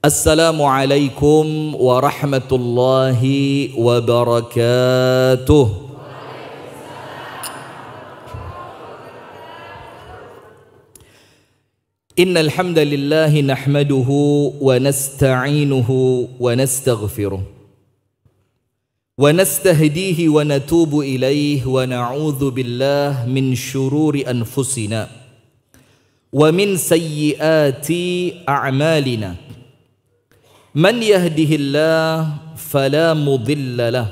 Assalamualaikum warahmatullahi wabarakatuh. Innal hamdalillah nahmaduhu wa nasta'inuhu wa nastaghfiruh wa nastahdihi wa natubu ilayhi wa na'udzu billah min syururi anfusina wa min sayyiati a'malina. Man yahdihillah fala mudilla lah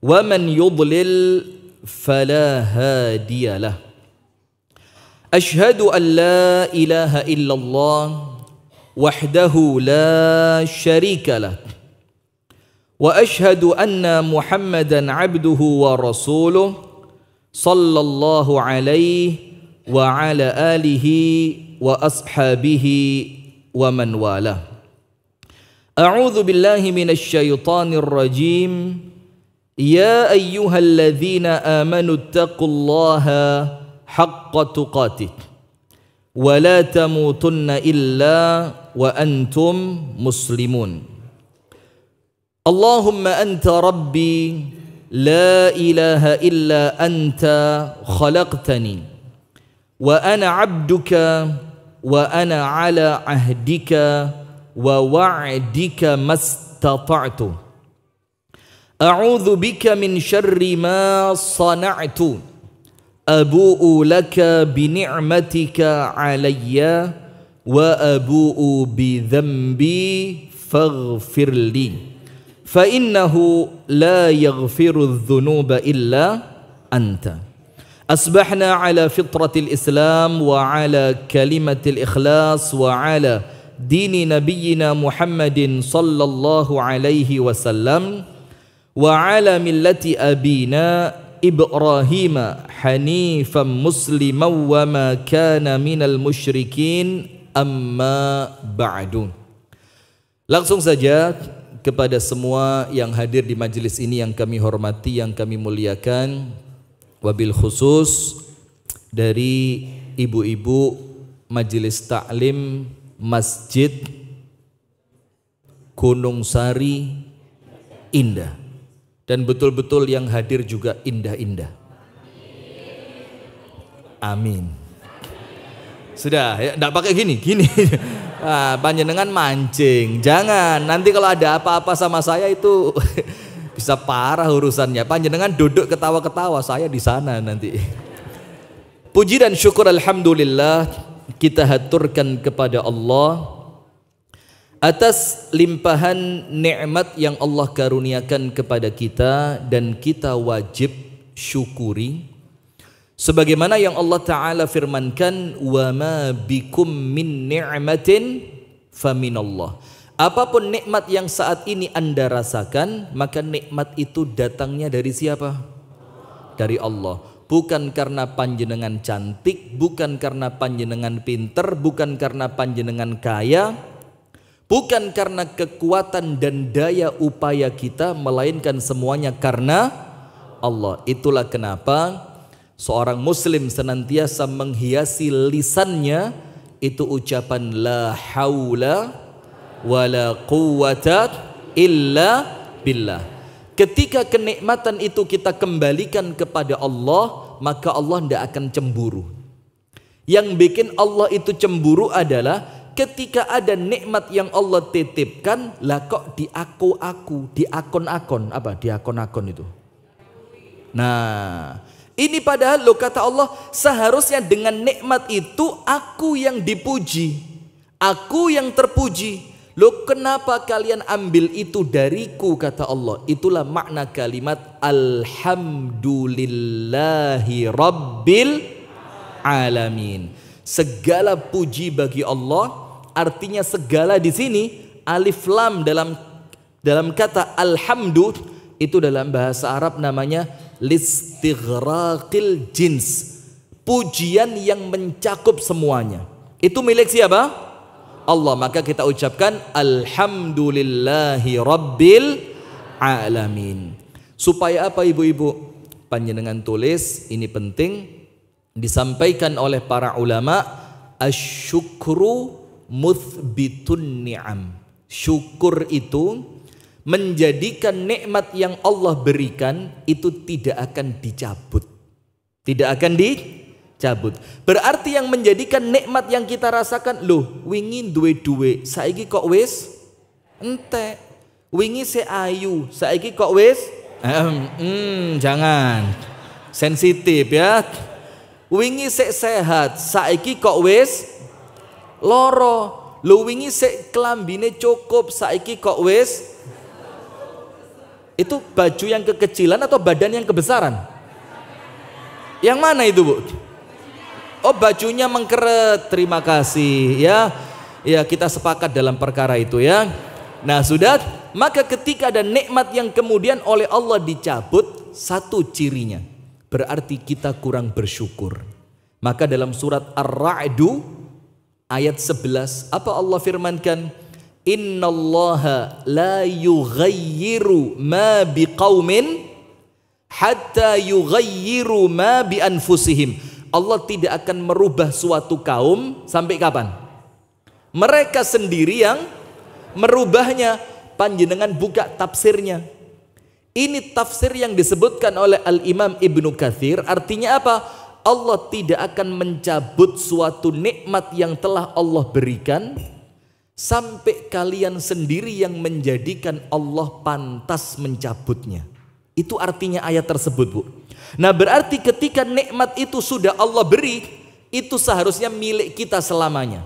wa man yudlil fala hadiya lah. Ashhadu an la ilaha illallah wahdahu la syarika lah wa ashhadu anna Muhammadan abduhu wa rasuluh sallallahu alaihi wa ala alihi wa ashabihi wa man walah. A'udzu billahi minasy syaithanir rajim. Ya ayyuhalladzina amanu taqullaha haqqa tuqatih wa la tamutunna illa wa antum muslimun. Allahumma anta rabbi la ilaha illa anta khalaqtani wa ana 'abduka wa ana 'ala 'ahdika wa wa'dika mastata'tu. A'udzu bika min syarri ma sana'tu. Abu'u laka bi ni'matika 'alayya wa abu'u bi dhanbi faghfir li. Fa innahu la yaghfiru adh-dhunuba illa anta. Asbahna 'ala fitratil Islam wa 'ala kalimatil ikhlas wa 'ala dini nabiyyina Muhammadin sallallahu alaihi wasallam wa ala millati abina Ibrahim hanifan musliman wa ma kana minal musyrikin amma ba'du. Langsung saja kepada semua yang hadir di majelis ini yang kami hormati, yang kami muliakan, wabil khusus dari ibu-ibu majelis taklim Masjid Gunung Sari Indah, dan betul-betul yang hadir juga indah-indah. Amin. Sudah ya, enggak pakai gini. Panjenengan mancing. Jangan, nanti kalau ada apa-apa sama saya itu bisa parah urusannya. Panjenengan duduk ketawa-ketawa, saya di sana nanti. Puji dan syukur alhamdulillah kita haturkan kepada Allah atas limpahan nikmat yang Allah karuniakan kepada kita, dan kita wajib syukuri sebagaimana yang Allah Ta'ala firmankan, wa ma bikum min ni'matin faminallah. Apapun nikmat yang saat ini Anda rasakan, maka nikmat itu datangnya dari siapa? Dari Allah. Bukan karena panjenengan cantik, bukan karena panjenengan pinter, bukan karena panjenengan kaya, bukan karena kekuatan dan daya upaya kita, melainkan semuanya karena Allah. Itulah kenapa seorang muslim senantiasa menghiasi lisannya itu ucapan la haula wala quwwata illa billah. Ketika kenikmatan itu kita kembalikan kepada Allah, maka Allah tidak akan cemburu. Yang bikin Allah itu cemburu adalah ketika ada nikmat yang Allah titipkan, lah kok diaku-aku, diakon-akon. Apa diakon-akon itu? Nah, ini padahal lo kata Allah, seharusnya dengan nikmat itu aku yang dipuji, aku yang terpuji. Loh, kenapa kalian ambil itu dariku, kata Allah. Itulah makna kalimat alhamdulillahi rabbil alamin. Segala puji bagi Allah, artinya segala di sini alif lam dalam kata alhamdu itu dalam bahasa Arab namanya listighraqil jins. Pujian yang mencakup semuanya. Itu milik siapa? Allah. Maka kita ucapkan alhamdulillahi rabbil alamin. Supaya apa ibu-ibu? Panjenengan tulis, ini penting disampaikan oleh para ulama, asyukru muthbitun ni'am. Syukur itu menjadikan nikmat yang Allah berikan itu tidak akan dicabut. Tidak akan dicabut. Berarti yang menjadikan nikmat yang kita rasakan, loh, wingi duwe-duwe, saiki kok wis entek. Wingi se ayu, saiki kok wis jangan. Sensitif ya. Wingi se sehat, saiki kok wis loro. Lu wingi se klambine cukup, saiki kok wis. Itu baju yang kekecilan atau badan yang kebesaran? Yang mana itu, Bu? Oh, bajunya mengkeret. Terima kasih ya. Ya, kita sepakat dalam perkara itu ya. Nah, sudah. Maka ketika ada nikmat yang kemudian oleh Allah dicabut, satu cirinya berarti kita kurang bersyukur. Maka dalam surat Ar-Ra'du ayat 11 apa Allah firmankan? Innallaha la yughayyiru ma biqaumin hatta yughayyiru ma bi anfusihim. Allah tidak akan merubah suatu kaum sampai kapan? Mereka sendiri yang merubahnya. Panjenengan buka tafsirnya. Ini tafsir yang disebutkan oleh Al-Imam Ibnu Katsir. Artinya apa? Allah tidak akan mencabut suatu nikmat yang telah Allah berikan sampai kalian sendiri yang menjadikan Allah pantas mencabutnya. Itu artinya ayat tersebut, Bu. Nah, berarti ketika nikmat itu sudah Allah beri, itu seharusnya milik kita selamanya.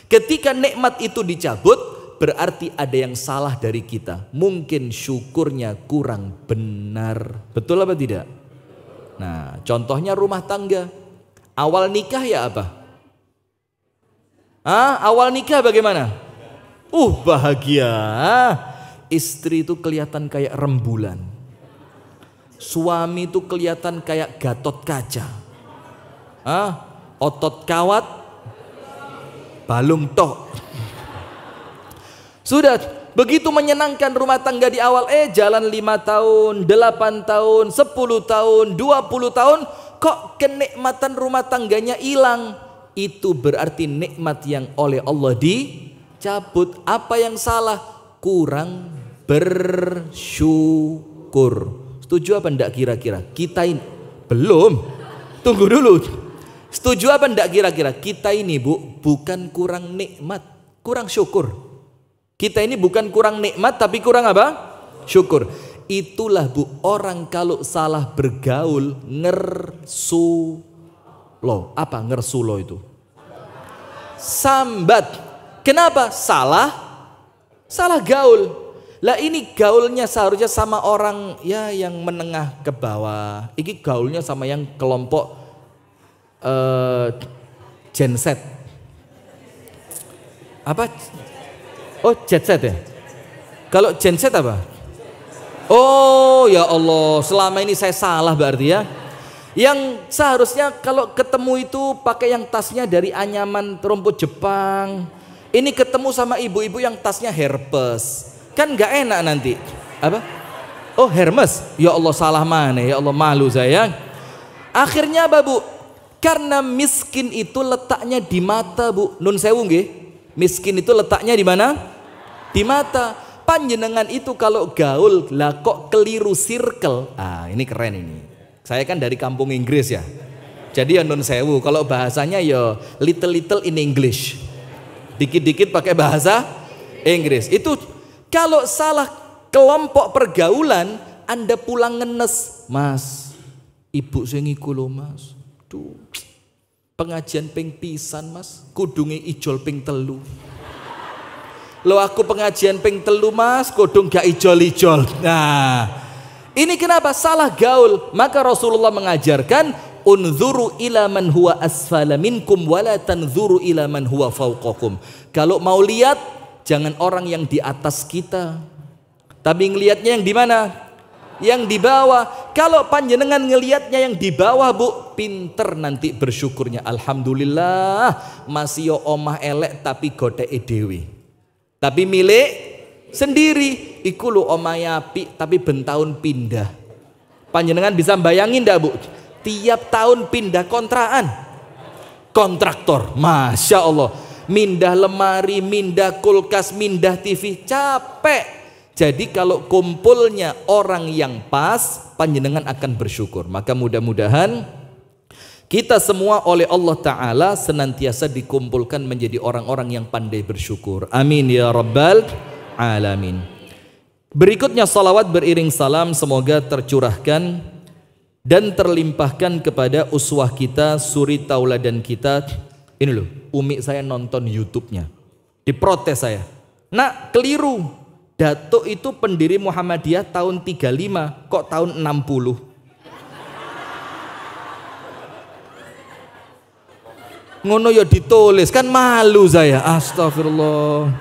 Ketika nikmat itu dicabut, berarti ada yang salah dari kita. Mungkin syukurnya kurang benar. Betul apa tidak? Nah, contohnya rumah tangga. Awal nikah ya apa? Awal nikah bagaimana? Bahagia. Istri itu kelihatan kayak rembulan. Suami itu kelihatan kayak Gatot Kaca. Otot kawat, balung tok. Sudah begitu menyenangkan rumah tangga di awal, jalan 5 tahun, 8 tahun, 10 tahun, 20 tahun, kok kenikmatan rumah tangganya hilang. Itu berarti nikmat yang oleh Allah dicabut. Apa yang salah? Kurang bersyukur. Setuju apa enggak kira-kira? Kita ini belum. Tunggu dulu. Setuju apa enggak kira-kira? Kita ini, Bu, bukan kurang nikmat, kurang syukur. Kita ini bukan kurang nikmat tapi kurang apa? Syukur. Itulah, Bu, orang kalau salah bergaul ngersulo. Apa ngersulo itu? Sambat. Kenapa? Salah gaul. Lah ini gaulnya seharusnya sama orang ya yang menengah ke bawah. Ini gaulnya sama yang kelompok Gen Z. Apa? Oh, jet set ya? Kalau Gen Z apa? Oh ya Allah, selama ini saya salah berarti ya. Yang seharusnya kalau ketemu itu pakai yang tasnya dari anyaman rumput Jepang. Ini ketemu sama ibu-ibu yang tasnya Hermes. Kan gak enak nanti. Apa? Oh, Hermes. Ya Allah, salah mana? Ya Allah, malu saya. Akhirnya apa, Bu? Karena miskin itu letaknya di mata, Bu. Nun sewu nggih. Miskin itu letaknya di mana? Di mata. Panjenengan itu kalau gaul lah kok keliru circle. Ini keren ini. Saya kan dari kampung Inggris ya. Jadi ya nun sewu, kalau bahasanya ya little in English. Dikit-dikit pakai bahasa Inggris. Itu kalau salah kelompok pergaulan, Anda pulang ngenes, Mas. Ibu sing iku lho, Mas. Duh. Pengajian ping pisan, Mas. Kudunge ijol ping telu. Lo aku pengajian ping telu, Mas, kodong gak ijol-ijol. Nah, ini kenapa? Salah gaul. Maka Rasulullah mengajarkan, unzuru ila man huwa asfala minkum wala tanzuru ila man huwa fawqakum. Kalau mau lihat, jangan orang yang di atas kita, tapi ngelihatnya yang di mana? Yang di bawah. Kalau panjenengan ngelihatnya yang di bawah, Bu, pinter nanti bersyukurnya. Alhamdulillah, masih yo omah elek tapi godeke dhewe. Tapi milik sendiri. Iku lu omahe apik tapi ben tahun pindah. Panjenengan bisa bayangin ndak, Bu? Tiap tahun pindah kontrakan. Kontraktor, Masya Allah. mindah lemari, mindah kulkas, mindah TV, capek. Jadi kalau kumpulnya orang yang pas, panjenengan akan bersyukur. Maka mudah-mudahan kita semua oleh Allah Ta'ala senantiasa dikumpulkan menjadi orang-orang yang pandai bersyukur. Amin ya Rabbal Alamin. Berikutnya salawat beriring salam semoga tercurahkan dan terlimpahkan kepada uswah kita, suri tauladan kita. Ini loh, umi saya nonton YouTube-nya, diprotes saya. Nak, keliru. Datuk itu pendiri Muhammadiyah tahun 35, kok tahun 60? Ngono ya ditulis, kan malu saya. Astagfirullah.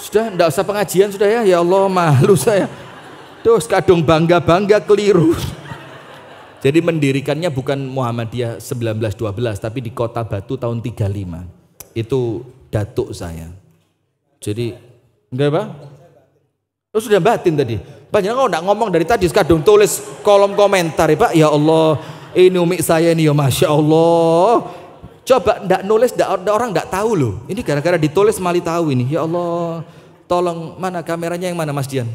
Sudah, enggak usah pengajian sudah ya. Ya Allah, malu saya. Terus kadung bangga-bangga keliru. Jadi mendirikannya bukan Muhammadiyah 1912, tapi di Kota Batu tahun 35. Itu datuk saya. Jadi enggak apa? Oh, sudah batin tadi. Banyak kau enggak ngomong dari tadi, kadung tulis kolom komentar ya Pak. Ya Allah, ini umi saya ini ya Masya Allah. Coba enggak nulis, orang enggak tahu loh. Ini gara-gara ditulis malah tahu ini. Ya Allah, tolong mana kameranya yang mana Mas Dian?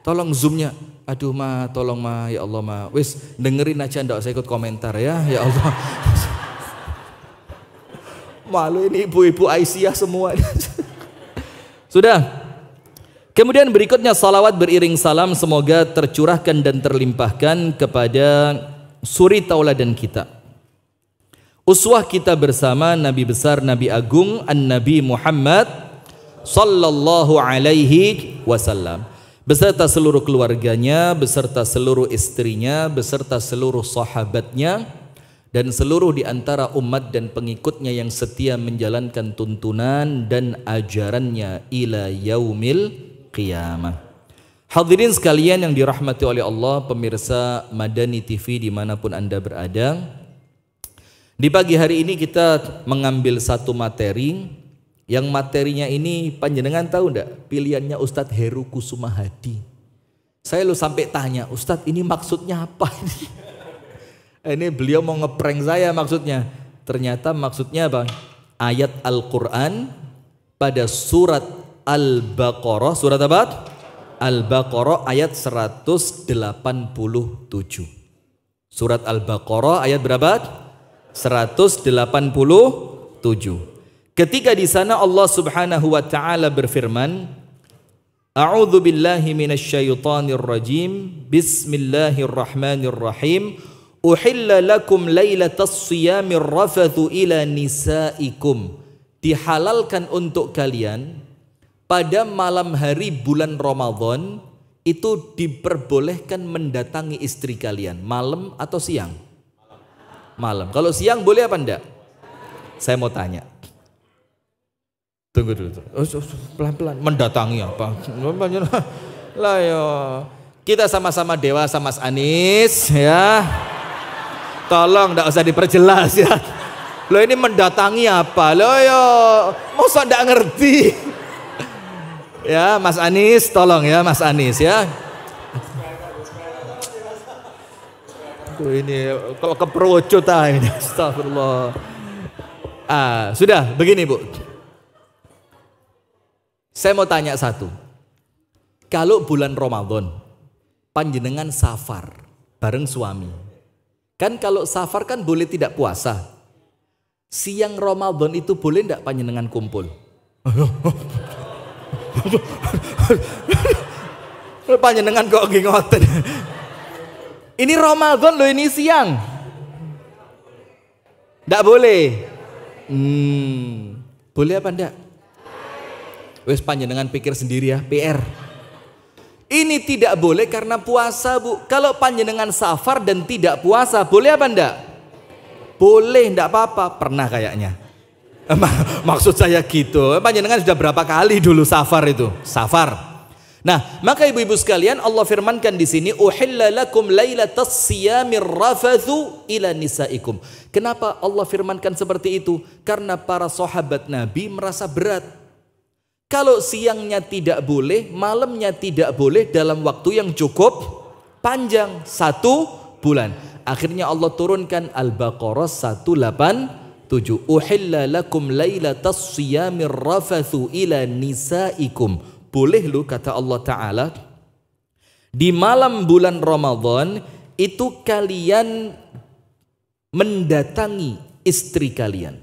Tolong zoomnya. Aduh ma, tolong ma, ya Allah ma. Wis dengerin aja, enggak usah ikut komentar ya. Ya Allah. Malu ini ibu-ibu Aisyah semua. Sudah. Kemudian berikutnya salawat beriring salam semoga tercurahkan dan terlimpahkan kepada suri tauladan kita. Uswah kita bersama Nabi besar, Nabi agung, An-Nabi Muhammad sallallahu alaihi wasallam. Beserta seluruh keluarganya, beserta seluruh istrinya, beserta seluruh sahabatnya, dan seluruh di antara umat dan pengikutnya yang setia menjalankan tuntunan dan ajarannya ila yaumil qiyamah. Hadirin sekalian yang dirahmati oleh Allah, pemirsa Madani TV dimanapun Anda berada, di pagi hari ini kita mengambil satu materi, yang materinya ini panjenengan tahu enggak? Pilihannya Ustadz Heru Kusuma Hadi. Saya lo sampai tanya, Ustadz ini maksudnya apa ini? Ini beliau mau ngeprank saya maksudnya. Ternyata maksudnya apa? Ayat Al-Quran pada surat Al-Baqarah. Surat apa? Al-Baqarah ayat 187. Surat Al-Baqarah ayat berapa? 187. Ketika di sana Allah Subhanahu wa taala berfirman, A'udzu billahi minasyaitonir rajim. Bismillahirrahmanirrahim. Uhilla lakum lailatas siyamir rafathu ila nisaikum. Dihalalkan untuk kalian pada malam hari bulan Ramadan itu diperbolehkan mendatangi istri kalian malam atau siang? Malam. Kalau siang boleh apa enggak? Saya mau tanya. Tunggu dulu. Pelan-pelan. Mendatangi apa? Lah ya. Kita sama-sama dewasa Mas Anies ya. Tolong enggak usah diperjelas ya. Lo ini mendatangi apa? Lo ya, masa enggak ngerti? Ya, Mas Anies, tolong ya Mas Anies ya. Tuh ini kalau keperocut ini. Astagfirullah. Sudah, begini Bu. Saya mau tanya satu. Kalau bulan Ramadan, panjenengan safar bareng suami. Kan kalau safar kan boleh tidak puasa. Siang Ramadan itu boleh tidak panjenengan kumpul? Panjenengan kok ngoten. Ini Ramadan loh, ini siang. Tidak boleh. Boleh apa enggak? Wes panjenengan pikir sendiri ya, PR. Ini tidak boleh karena puasa Bu. Kalau panjenengan safar dan tidak puasa, boleh apa enggak? Boleh, enggak apa-apa. Pernah kayaknya. Maksud saya gitu. Panjenengan sudah berapa kali dulu safar itu? Safar. Nah, maka ibu-ibu sekalian Allah firmankan di sini, uhilla lakum lailatas siyamir rafathu ila nisaikum. Kenapa Allah firmankan seperti itu? Karena para sahabat Nabi merasa berat. Kalau siangnya tidak boleh, malamnya tidak boleh dalam waktu yang cukup panjang, 1 bulan. Akhirnya Allah turunkan Al-Baqarah 187. Uhilla lakum lailatas siyamir rafathu ila nisaikum. Boleh lu, kata Allah Ta'ala, di malam bulan Ramadan itu kalian mendatangi istri kalian.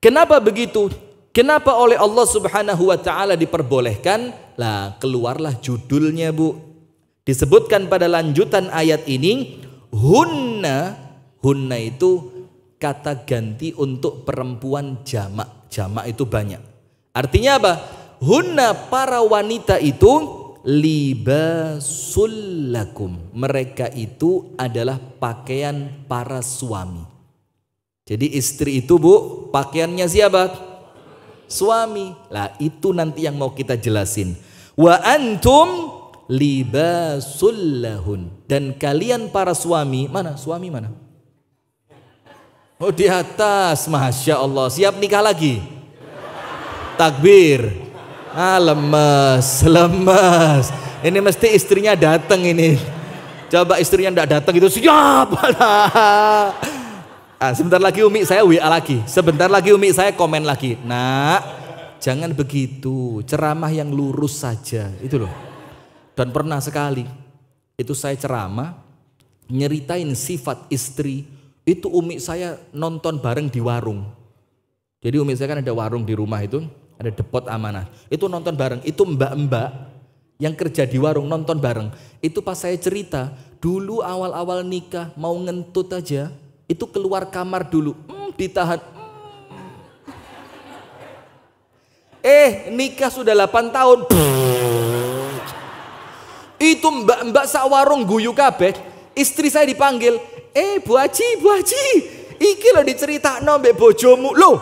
Kenapa begitu? Kenapa oleh Allah Subhanahu wa Ta'ala diperbolehkan? Lah, keluarlah judulnya, Bu. Disebutkan pada lanjutan ayat ini, hunna. Hunna itu kata ganti untuk perempuan jamak. Jamak itu banyak. Artinya apa? Hunna, para wanita itu, libasul lakum. Mereka itu adalah pakaian para suami. Jadi istri itu, Bu, pakaiannya siapa? Suami. Lah, itu nanti yang mau kita jelasin. Wa antum libasul lahun. Dan kalian para suami, mana? Suami mana? Oh, di atas. Masya Allah. Siap nikah lagi? Takbir. Lemes. Ini mesti istrinya datang ini. Coba istrinya enggak datang itu siap. Sebentar lagi Umi saya WA lagi. Sebentar lagi Umi saya komen lagi. Nak, jangan begitu. Ceramah yang lurus saja. Itu loh. Dan pernah sekali itu saya ceramah nyeritain sifat istri. Itu Umi saya nonton bareng di warung. Jadi Umi saya kan ada warung di rumah itu. Ada Depot Amanah. Itu nonton bareng. Itu mbak-mbak yang kerja di warung nonton bareng. Itu pas saya cerita, dulu awal-awal nikah mau ngentut aja, itu keluar kamar dulu. Ditahan. Nikah sudah 8 tahun. Itu mbak-mbak sak warung guyu kabeh. Istri saya dipanggil. Bu Haji, iki lo diceritakno mbek bojomu. Loh,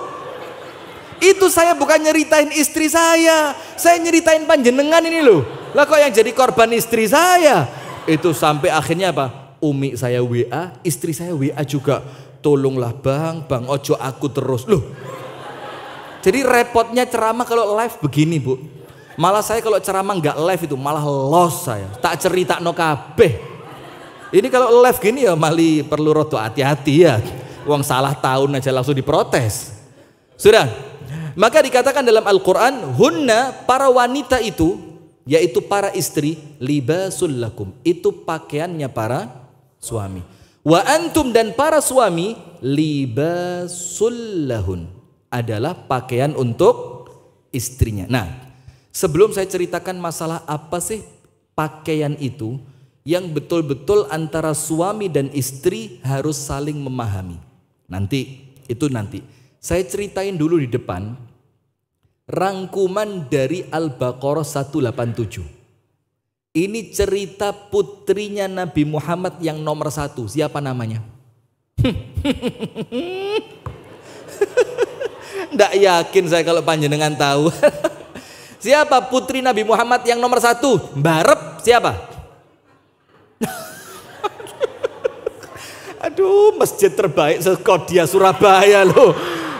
itu saya bukan nyeritain istri saya nyeritain panjenengan ini loh. Lah kok yang jadi korban istri saya? Itu sampai akhirnya apa? Umi saya WA, istri saya WA juga. Tolonglah bang, ojo aku terus. Loh, jadi repotnya ceramah kalau live begini, Bu. Malah saya kalau ceramah nggak live itu malah los saya. Tak cerita no kabeh. Ini kalau live gini ya mali perlu roto hati-hati ya. Uang salah tahun aja langsung diprotes. Sudah. Maka dikatakan dalam Al-Quran, hunna, para wanita itu, yaitu para istri, libasul lakum, itu pakaiannya para suami. Wa antum, dan para suami, libasul lahun, adalah pakaian untuk istrinya. Nah, sebelum saya ceritakan masalah apa sih pakaian itu, yang betul-betul antara suami dan istri harus saling memahami. Nanti. Saya ceritain dulu di depan rangkuman dari Al-Baqarah 187. Ini cerita putrinya Nabi Muhammad yang nomor 1. Siapa namanya? Nggak yakin saya kalau panjenengan tahu. Siapa putri Nabi Muhammad yang nomor 1? Mbarep siapa? Aduh, masjid terbaik se-Kodia Surabaya loh.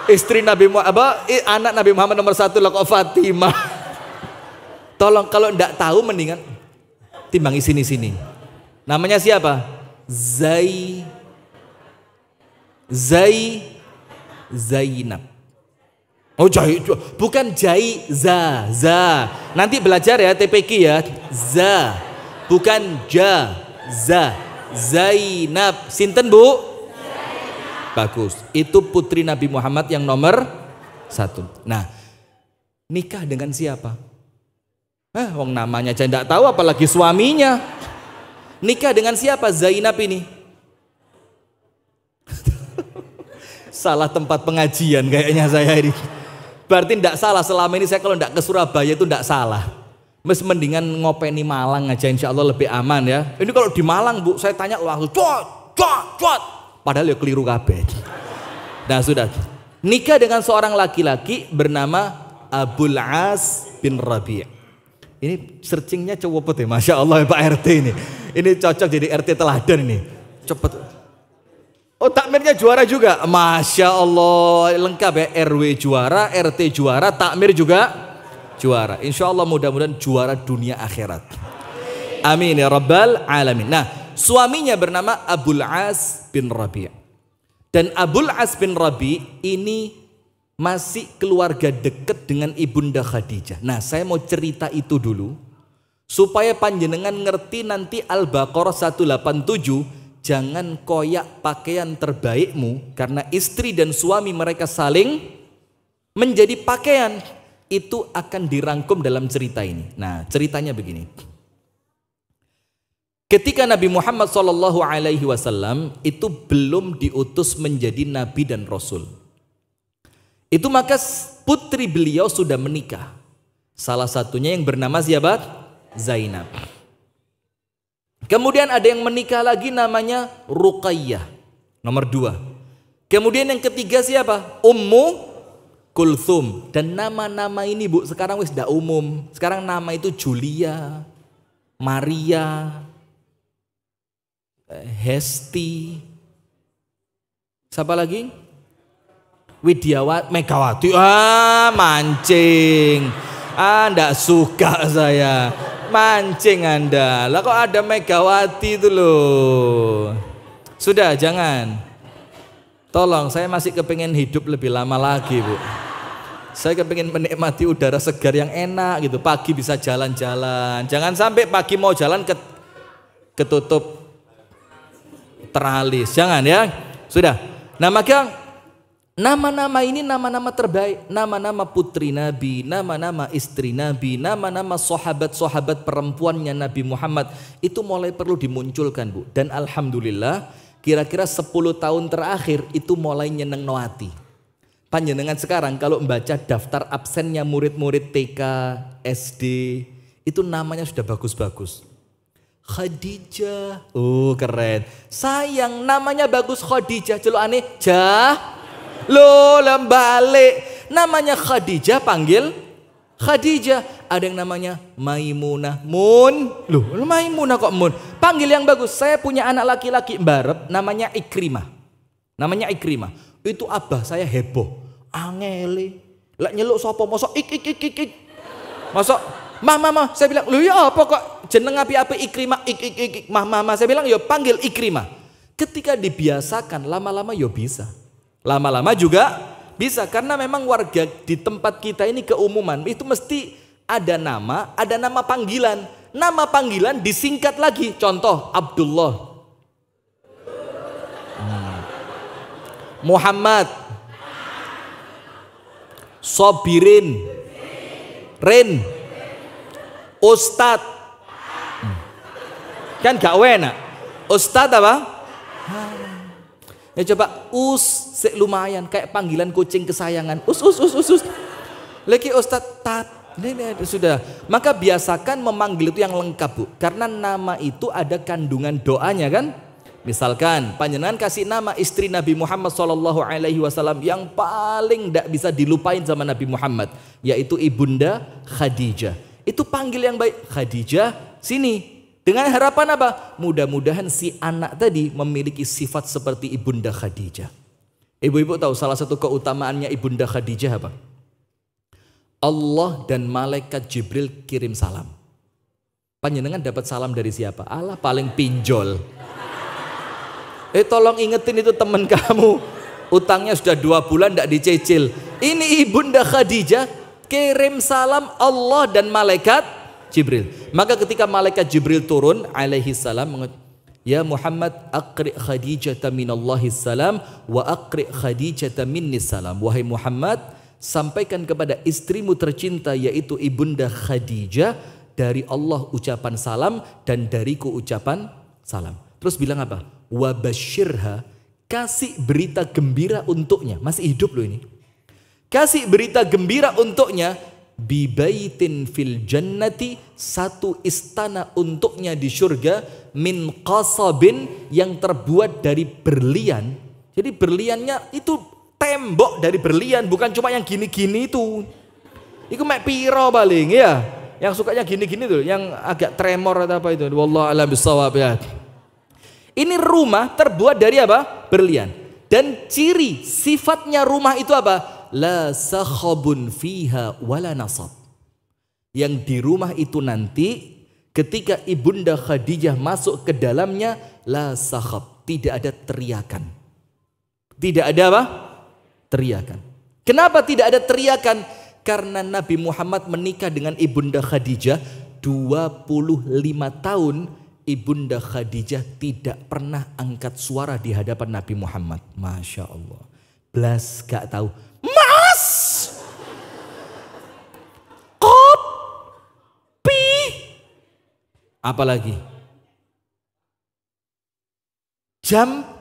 Istri Nabi Muhammad, anak Nabi Muhammad nomor 1 lah kok Fatimah. Tolong kalau enggak tahu mendingan timbangi sini. Namanya siapa? Zainab. Oh, bukan za. Nanti belajar ya TPQ ya. Bukan za. Zainab. Sinten, Bu? Bagus, itu putri Nabi Muhammad yang nomor 1. Nah, nikah dengan siapa? Wong namanya aja enggak tahu apalagi suaminya. Nikah dengan siapa Zainab ini? Salah tempat pengajian kayaknya saya ini. Berarti enggak salah, selama ini saya kalau enggak ke Surabaya itu enggak salah. Mendingan ngopeni Malang aja, insya Allah lebih aman ya. Ini kalau di Malang, Bu, saya tanya langsung cuat. Padahal ya keliru kabeh. Nah, sudah. Nikah dengan seorang laki-laki bernama Abul As bin Rabi'. Ini searchingnya cowok ya, Masya Allah ya Pak RT ini. Ini cocok jadi RT teladan ini. Cepet. Oh, takmirnya juara juga. Masya Allah, lengkap ya. RW juara, RT juara, takmir juga juara. Insya Allah mudah-mudahan juara dunia akhirat. Amin ya Rabbal Alamin. Nah, suaminya bernama Abul As bin Rabi'. Dan Abul As bin Rabi' ini masih keluarga dekat dengan Ibunda Khadijah. Nah, saya mau cerita itu dulu supaya panjenengan ngerti nanti Al-Baqarah 187, jangan koyak pakaian terbaikmu karena istri dan suami mereka saling menjadi pakaian. Itu akan dirangkum dalam cerita ini. Nah, ceritanya begini. Ketika Nabi Muhammad SAW itu belum diutus menjadi nabi dan rasul, itu maka putri beliau sudah menikah. Salah satunya yang bernama siapa? Zainab. Kemudian ada yang menikah lagi namanya Ruqayyah, nomor 2. Kemudian yang ketiga siapa? Ummu Kulthum. Dan nama-nama ini Bu sekarang wis dah umum. Sekarang nama itu Julia, Maria, Hesti, siapa lagi? Widyawati, Megawati. Mancing. Ndak suka saya. Mancing Anda. Lah kok ada Megawati itu loh. Sudah, jangan. Tolong, saya masih kepengen hidup lebih lama lagi, Bu. Saya kepengen menikmati udara segar yang enak gitu. Pagi bisa jalan-jalan. Jangan sampai pagi mau jalan ketutup teralis. Jangan ya. Sudah. Nah, maka nama-nama ini nama-nama terbaik. Nama-nama putri Nabi, nama-nama istri Nabi, nama-nama sahabat-sahabat perempuannya Nabi Muhammad. Itu mulai perlu dimunculkan, Bu. Dan alhamdulillah kira-kira 10 tahun terakhir itu mulai nyeneng no hati. Panjenengan sekarang kalau membaca daftar absennya murid-murid TK, SD, itu namanya sudah bagus-bagus. Khadijah, oh keren. Sayang namanya bagus Khadijah, celuk aneh loh lembalik. Namanya Khadijah panggil Khadijah. Ada yang namanya Maimunah, Mun. Loh Maimunah kok Mun? Panggil yang bagus. Saya punya anak laki-laki mbarep namanya Ikrimah. Namanya Ikrimah. Itu abah saya heboh. Angeli. Lek nyeluk sapa mosok ik. Mosok mah. Saya bilang, "Lho ya apa kok jeneng api-api Ikrimah ik. Mah. Saya bilang, "Ya panggil Ikrimah." Ketika dibiasakan lama-lama ya bisa. Lama-lama juga bisa karena memang warga di tempat kita ini keumuman itu mesti ada nama panggilan. Nama panggilan disingkat lagi. Contoh Abdullah, Muhammad, Sobirin, Rin, Ustad. Kan gak enak. Ustad apa? Ya coba lumayan kayak panggilan kucing kesayangan. Us. Lagi Ustad tat. Ini sudah. Maka biasakan memanggil itu yang lengkap, Bu. Karena nama itu ada kandungan doanya kan? Misalkan panjenengan kasih nama istri Nabi Muhammad SAW yang paling tidak bisa dilupain sama Nabi Muhammad, yaitu Ibunda Khadijah. Itu panggil yang baik, Khadijah sini. Dengan harapan apa? Mudah-mudahan si anak tadi memiliki sifat seperti Ibunda Khadijah. Ibu-ibu tahu salah satu keutamaannya Ibunda Khadijah apa? Allah dan malaikat Jibril kirim salam. Panjenengan dapat salam dari siapa? Allah paling pinjol. Tolong ingetin itu teman kamu, utangnya sudah 2 bulan tidak dicicil. Ini Ibunda Khadijah kirim salam Allah dan malaikat Jibril. Maka ketika malaikat Jibril turun alaihi salam, ya Muhammad aqri Khadijah minallahi salam wa aqri Khadijah minni salam. Wahai Muhammad, sampaikan kepada istrimu tercinta yaitu Ibunda Khadijah dari Allah ucapan salam dan dariku ucapan salam. Terus bilang apa? Wa basyirha, kasih berita gembira untuknya. Masih hidup loh ini. Kasih berita gembira untuknya bibaitin fil jannati, satu istana untuknya di surga, min qasabin, yang terbuat dari berlian. Jadi berliannya itu tembok dari berlian, bukan cuma yang gini-gini itu. Itu mek piro paling ya. Yang sukanya gini-gini tuh, yang agak tremor atau apa itu. Wallahu a'lam bishawab ya. Ini rumah terbuat dari apa? Berlian. Dan ciri sifatnya rumah itu apa? La sakhabun fiha wala nasab. Yang di rumah itu nanti ketika Ibunda Khadijah masuk ke dalamnya, la sakhab, tidak ada teriakan. Tidak ada apa? Teriakan. Kenapa tidak ada teriakan? Karena Nabi Muhammad menikah dengan Ibunda Khadijah 25 tahun. Ibunda Khadijah tidak pernah angkat suara di hadapan Nabi Muhammad. Masya Allah. Belas gak tahu. Mas! Kopi! Apalagi? Jam?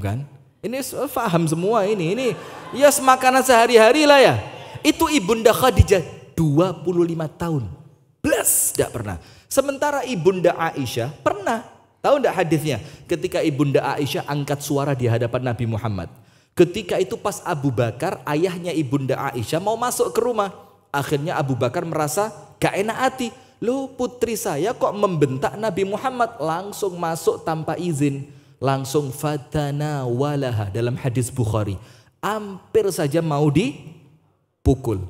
Kan? Ini paham semua ini. Ini ya makanan sehari-hari lah ya. Itu Ibunda Khadijah 25 tahun. Belas gak pernah. Sementara Ibunda Aisyah pernah. Tahu enggak hadisnya? Ketika Ibunda Aisyah angkat suara di hadapan Nabi Muhammad. Ketika itu pas Abu Bakar, ayahnya Ibunda Aisyah mau masuk ke rumah. Akhirnya Abu Bakar merasa gak enak hati. Loh, putri saya kok membentak Nabi Muhammad. Langsung masuk tanpa izin. Langsung fatana walaha dalam hadis Bukhari. Hampir saja mau dipukul.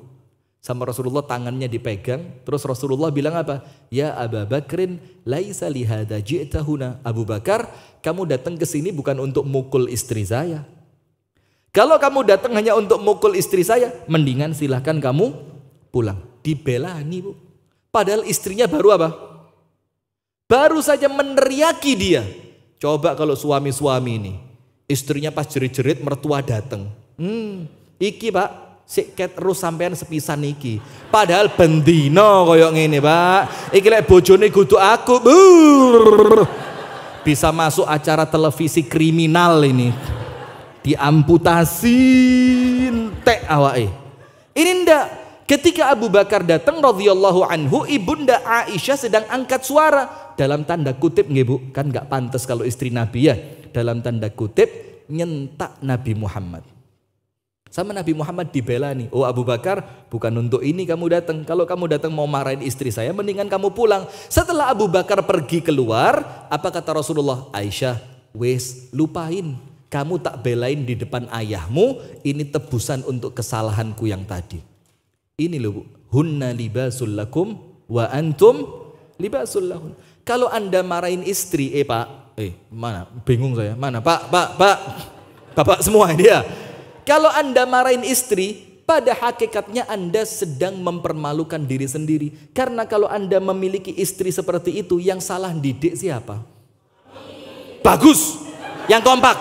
Sama Rasulullah tangannya dipegang. Terus Rasulullah bilang apa? Ya Abu Bakrin laisa lihada ji'ta huna. Abu Bakar, kamu datang ke sini bukan untuk mukul istri saya. Kalau kamu datang hanya untuk mukul istri saya, mendingan silahkan kamu pulang. Dibelani, Bu. Padahal istrinya baru apa? Baru saja meneriaki dia. Coba kalau suami-suami ini, istrinya pas jerit-jerit mertua datang. Iki Pak, sik ket terus sampean sepisan iki. Padahal bendino koyok ngene, Pak. Iki lek bojone kudu aku. Bisa masuk acara televisi kriminal ini. Diamputasi entek awake. Ini ndak. Ketika Abu Bakar datang radhiyallahu anhu, Ibunda Aisyah sedang angkat suara. Dalam tanda kutip nggih Bu, kan nggak pantas kalau istri Nabi ya. Dalam tanda kutip nyentak Nabi Muhammad. Sama Nabi Muhammad dibela nih. Oh Abu Bakar, bukan untuk ini kamu datang. Kalau kamu datang mau marahin istri saya, mendingan kamu pulang. Setelah Abu Bakar pergi keluar, apa kata Rasulullah? Aisyah, wes lupain. Kamu tak belain di depan ayahmu, ini tebusan untuk kesalahanku yang tadi. Ini loh Bu. Hunna libasul lakum wa antum libasul lahun. Kalau Anda marahin istri, Pak, mana? Bingung saya. Mana? Pak. Bapak semua dia. Kalau Anda marahin istri, pada hakikatnya Anda sedang mempermalukan diri sendiri. Karena kalau Anda memiliki istri seperti itu, yang salah didik siapa? Bagus. Yang kompak.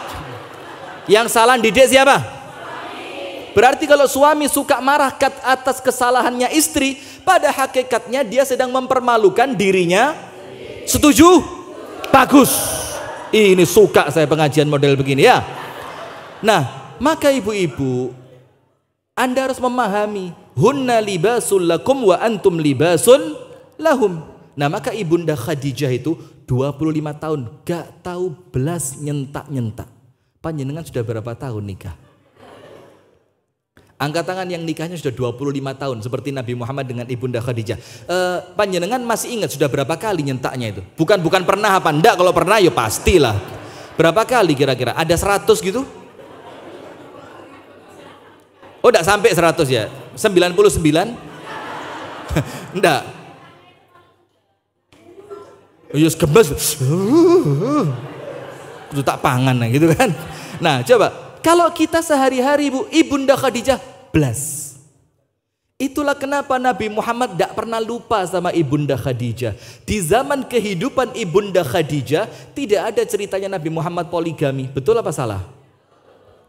Yang salah didik siapa? Berarti kalau suami suka marah atas kesalahannya istri, pada hakikatnya dia sedang mempermalukan dirinya. Setuju? Bagus. Ini suka saya pengajian model begini ya. Nah, maka ibu-ibu, Anda harus memahami, hunna libasul lakum wa antum libasul lahum. Nah, maka Ibunda Khadijah itu 25 tahun gak tahu belas nyentak-nyentak. Panjenengan sudah berapa tahun nikah? Angkat tangan yang nikahnya sudah 25 tahun seperti Nabi Muhammad dengan Ibunda Khadijah. Panjenengan masih ingat sudah berapa kali nyentaknya itu? Bukan pernah apa enggak, kalau pernah ya pastilah. Berapa kali kira-kira? Ada 100 gitu? Oh enggak sampai 100 ya? 99? Enggak. Yus gemes. Itu tak pangan gitu kan. Nah coba. Kalau kita sehari-hari Bu, Ibunda Khadijah belas. Itulah kenapa Nabi Muhammad tidak pernah lupa sama Ibunda Khadijah. Di zaman kehidupan Ibunda Khadijah tidak ada ceritanya Nabi Muhammad poligami. Betul apa salah?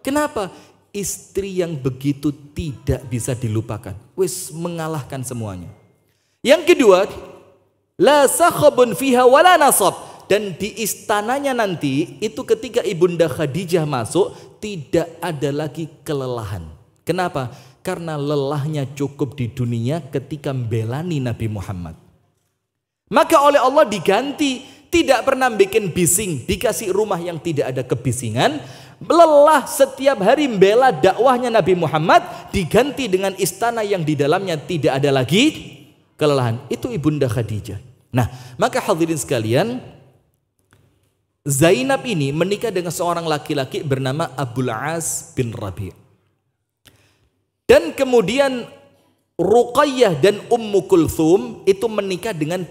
Kenapa? Istri yang begitu tidak bisa dilupakan. Wis mengalahkan semuanya. Yang kedua, la sakhabun fiha wala nasab. Dan di istananya nanti itu ketika Ibunda Khadijah masuk tidak ada lagi kelelahan. Kenapa? Karena lelahnya cukup di dunia ketika membelani Nabi Muhammad. Maka oleh Allah diganti, tidak pernah bikin bising, dikasih rumah yang tidak ada kebisingan. Lelah setiap hari membela dakwahnya Nabi Muhammad, diganti dengan istana yang di dalamnya tidak ada lagi kelelahan. Itu Ibunda Khadijah. Nah, maka hadirin sekalian, Zainab ini menikah dengan seorang laki-laki bernama Abul As bin Rabi'. Dan kemudian Ruqayyah dan Ummu Kulthum itu menikah dengan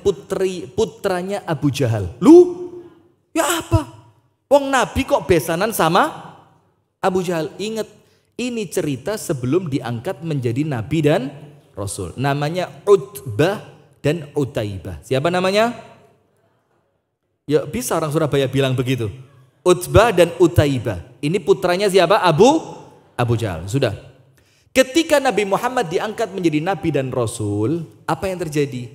putranya Abu Jahal. Lu, ya apa? Wong Nabi kok besanan sama Abu Jahal? Ingat, ini cerita sebelum diangkat menjadi Nabi dan Rasul. Namanya Utbah dan Utaibah. Siapa namanya? Ya bisa orang Surabaya bilang begitu. Utbah dan Utaibah. Ini putranya siapa? Abu Jahal. Sudah. Ketika Nabi Muhammad diangkat menjadi Nabi dan Rasul, apa yang terjadi?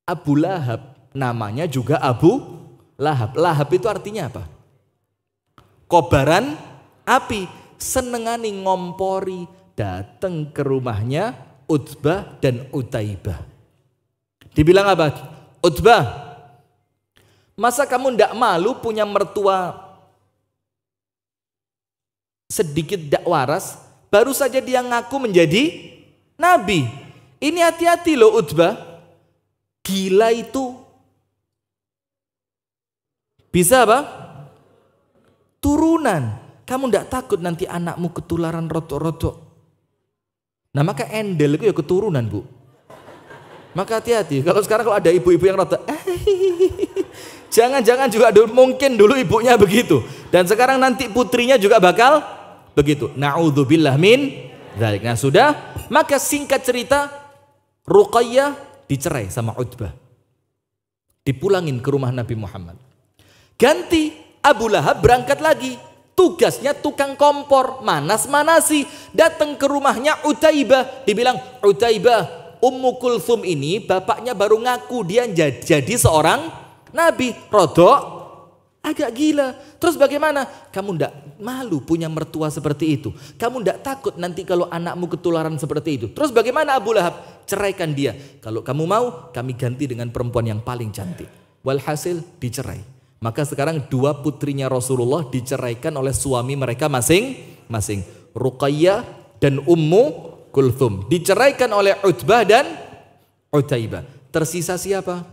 Abu Lahab, namanya juga Abu Lahab. Lahab itu artinya apa? Kobaran api. Senengani ngompori, datang ke rumahnya Utbah dan Utaibah. Dibilang apa? Utbah, masa kamu ndak malu punya mertua sedikit dak waras? Baru saja dia ngaku menjadi nabi. Ini hati-hati loh Utbah. Gila itu bisa apa? Turunan. Kamu ndak takut nanti anakmu ketularan rotok-rotok? Nah maka endel itu ya keturunan bu. Maka hati-hati. Kalau sekarang kalau ada ibu-ibu yang rotok, jangan-jangan juga mungkin dulu ibunya begitu. Dan sekarang nanti putrinya juga bakal begitu. Na'udzubillah min dzalik. Nah sudah, maka singkat cerita Ruqayyah dicerai sama Utbah. Dipulangin ke rumah Nabi Muhammad. Ganti Abu Lahab berangkat lagi. Tugasnya tukang kompor, manas-manasi. Datang ke rumahnya Utaibah. Dibilang, Utaibah, Ummu Kulthum ini bapaknya baru ngaku dia jadi seorang nabi. Rodok agak gila. Terus bagaimana? Kamu ndak malu punya mertua seperti itu? Kamu ndak takut nanti kalau anakmu ketularan seperti itu? Terus bagaimana Abu Lahab? Ceraikan dia. Kalau kamu mau, kami ganti dengan perempuan yang paling cantik. Walhasil dicerai. Maka sekarang dua putrinya Rasulullah diceraikan oleh suami mereka masing-masing. Ruqayyah dan Ummu Kulthum. Diceraikan oleh Utbah dan Utaibah. Tersisa siapa?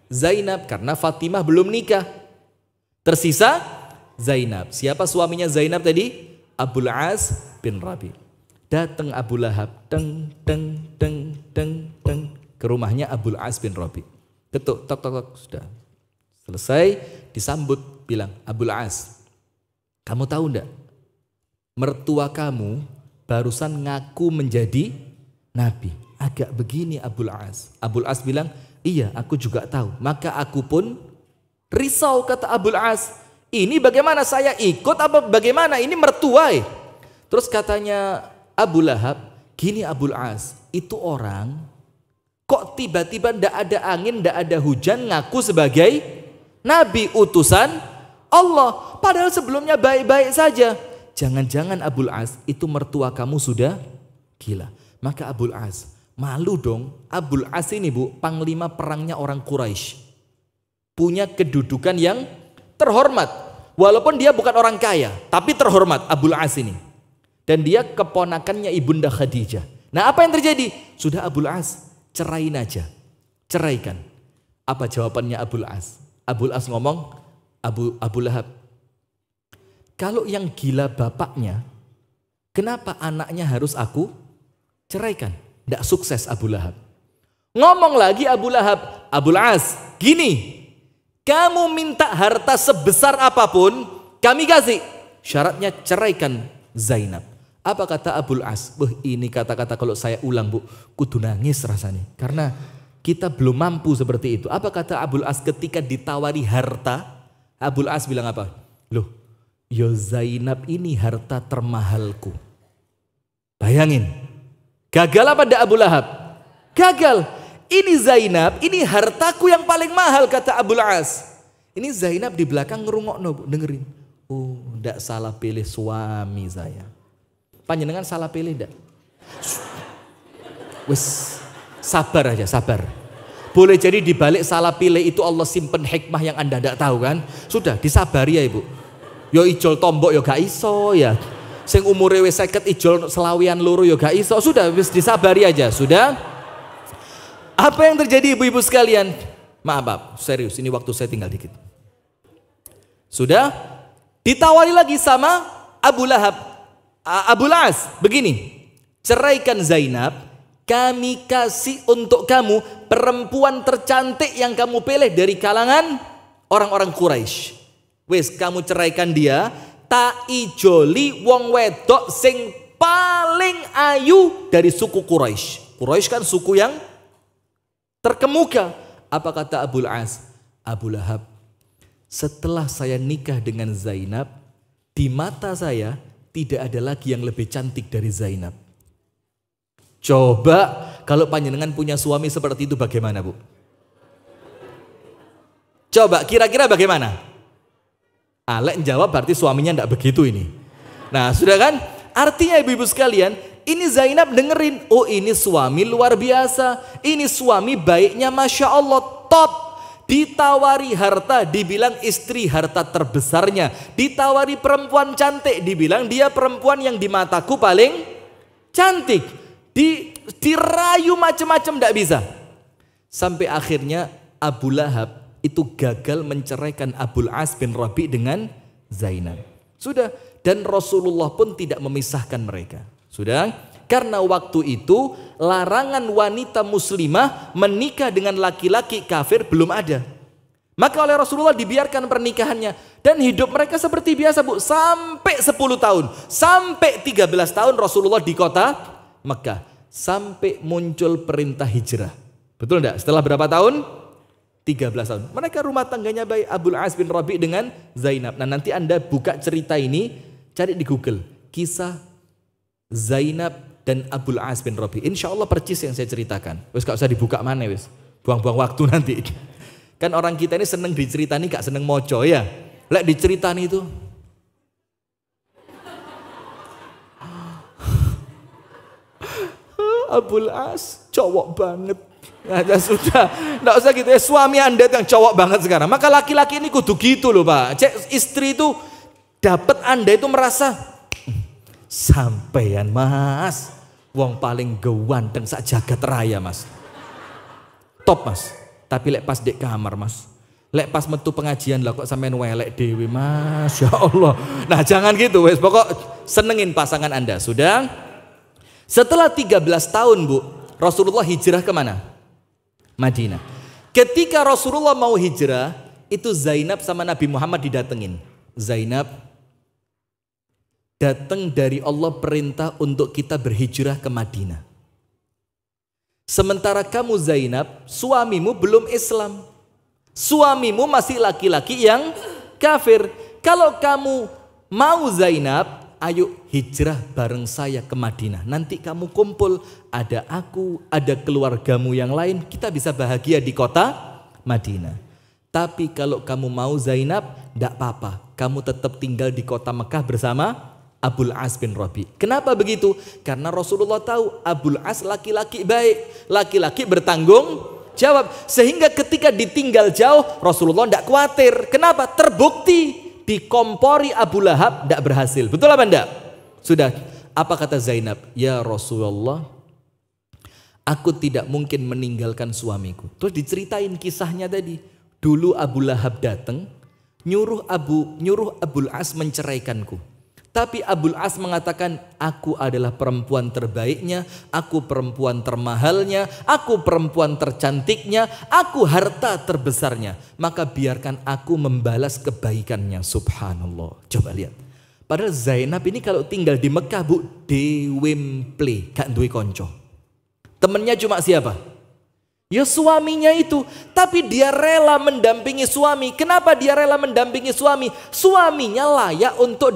Zainab, karena Fatimah belum nikah. Tersisa Zainab. Siapa suaminya Zainab tadi? Abul As bin Rabi. Datang Abu Lahab teng ke rumahnya Abul As bin Rabi. Ketuk tok tok tok, sudah selesai, disambut, bilang, Abul As, kamu tahu enggak? Mertua kamu barusan ngaku menjadi nabi. Agak begini Abul As. Abul As bilang, iya, aku juga tahu. Maka aku pun risau, kata Abul As. Ini bagaimana, saya ikut apa bagaimana? Ini mertua. Terus katanya Abu Lahab, gini Abul As, itu orang kok tiba-tiba ndak ada angin, ndak ada hujan ngaku sebagai nabi utusan Allah. Padahal sebelumnya baik-baik saja. Jangan-jangan Abul As itu mertua kamu sudah gila. Maka Abul As malu dong. Abul As ini bu, panglima perangnya orang Quraisy. Punya kedudukan yang terhormat. Walaupun dia bukan orang kaya, tapi terhormat Abul As ini. Dan dia keponakannya Ibunda Khadijah. Nah apa yang terjadi? Sudah Abul As, cerain aja. Ceraikan. Apa jawabannya Abul As? Abul As ngomong, Abu Lahab, kalau yang gila bapaknya, kenapa anaknya harus aku ceraikan? Tidak sukses Abu Lahab. Ngomong lagi Abu Lahab, Abul As, gini, kamu minta harta sebesar apapun, kami kasih. Syaratnya ceraikan Zainab. Apa kata Abul As? Ini kata-kata kalau saya ulang bu, kudu nangis rasanya. Karena kita belum mampu seperti itu. Apa kata Abul As ketika ditawari harta? Abul As bilang apa? Loh, yo Zainab ini harta termahalku. Bayangin. Gagal apa ndak Abu Lahab? Gagal. Ini Zainab, ini hartaku yang paling mahal, kata Abul As. Ini Zainab di belakang ngerungokno, dengerin. Oh, ndak salah pilih suami saya. Panjenengan salah pilih ndak? Wes, sabar aja, sabar. Boleh jadi dibalik salah pilih itu Allah simpen hikmah yang Anda ndak tahu kan? Sudah, disabari ya Ibu. Yo ijol tombok yo gak iso ya. Sing umure wis 50 ijol selawian loro yo gak iso. Sudah, wis disabari aja, sudah. Apa yang terjadi ibu-ibu sekalian? Maaf, serius, ini waktu saya tinggal dikit. Sudah ditawari lagi sama Abu Lahab. Abul As, begini, ceraikan Zainab, kami kasih untuk kamu perempuan tercantik yang kamu pilih dari kalangan orang-orang Quraisy. Wis kamu ceraikan dia, tak ijoli wong wedok sing paling ayu dari suku Quraisy. Quraisy kan suku yang terkemuka. Apa kata Abul As? Abu Lahab, setelah saya nikah dengan Zainab, di mata saya tidak ada lagi yang lebih cantik dari Zainab. Coba kalau panjenengan punya suami seperti itu bagaimana, Bu? Coba kira-kira bagaimana? Alek jawab berarti suaminya tidak begitu ini. Nah sudah kan? Artinya ibu-ibu sekalian, ini Zainab dengerin, oh ini suami luar biasa, ini suami baiknya Masya Allah top. Ditawari harta, dibilang istri harta terbesarnya. Ditawari perempuan cantik, dibilang dia perempuan yang di mataku paling cantik. Dirayu macam-macam tidak bisa. Sampai akhirnya Abu Lahab itu gagal menceraikan Abul As bin Rabi dengan Zainab. Sudah, dan Rasulullah pun tidak memisahkan mereka. Sudah, karena waktu itu larangan wanita muslimah menikah dengan laki-laki kafir belum ada. Maka oleh Rasulullah dibiarkan pernikahannya. Dan hidup mereka seperti biasa, Bu. Sampai 10 tahun. Sampai 13 tahun Rasulullah di kota Mekah. Sampai muncul perintah hijrah. Betul enggak? Setelah berapa tahun? 13 tahun. Mereka rumah tangganya baik. Abul As bin Rabi dengan Zainab. Nah nanti Anda buka cerita ini, cari di Google. Kisah Zainab dan Abul As bin Rabi. Insya Allah percis yang saya ceritakan. Wes gak usah dibuka mana wes. Buang-buang waktu nanti. Kan orang kita ini seneng diceritani, gak seneng moco ya. Lek diceritani itu. Abul As cowok banget. Nah, ya sudah, nggak usah gitu ya. Suami Anda yang cowok banget sekarang. Maka laki-laki ini kudu gitu loh, Pak. Cek istri itu dapat Anda itu merasa sampean Mas, wong paling ganteng sak jagat raya Mas. Top Mas. Tapi lek pas dek kamar Mas. Lek pas metu pengajian lah kok sampean welek dewi Mas. Ya Allah. Nah, jangan gitu wes. Pokok senengin pasangan Anda. Sudah? Setelah 13 tahun, Bu, Rasulullah hijrah ke mana? Madinah. Ketika Rasulullah mau hijrah, itu Zainab sama Nabi Muhammad didatengin. Zainab, datang dari Allah perintah untuk kita berhijrah ke Madinah. Sementara kamu Zainab, suamimu belum Islam. Suamimu masih laki-laki yang kafir. Kalau kamu mau Zainab, ayo hijrah bareng saya ke Madinah. Nanti kamu kumpul, ada aku, ada keluargamu yang lain, kita bisa bahagia di kota Madinah. Tapi kalau kamu mau Zainab, tidak apa-apa. Kamu tetap tinggal di kota Mekah bersama Abul As bin Rabi. Kenapa begitu? Karena Rasulullah tahu Abul As laki-laki baik, laki-laki bertanggung jawab. Sehingga ketika ditinggal jauh, Rasulullah tidak khawatir. Kenapa? Terbukti dikompori Abu Lahab tidak berhasil. Betul apa enggak? Sudah. Apa kata Zainab? Ya Rasulullah, aku tidak mungkin meninggalkan suamiku. Terus diceritain kisahnya tadi. Dulu Abu Lahab datang, nyuruh Abul As menceraikanku. Tapi Abul As mengatakan, aku adalah perempuan terbaiknya, aku perempuan termahalnya, aku perempuan tercantiknya, aku harta terbesarnya. Maka biarkan aku membalas kebaikannya. Subhanallah. Coba lihat. Padahal Zainab ini kalau tinggal di Mekah, Bu, dewemple, gak duwe konco. Temennya cuma siapa? Ya suaminya itu. Tapi dia rela mendampingi suami. Kenapa dia rela mendampingi suami? Suaminya layak untuk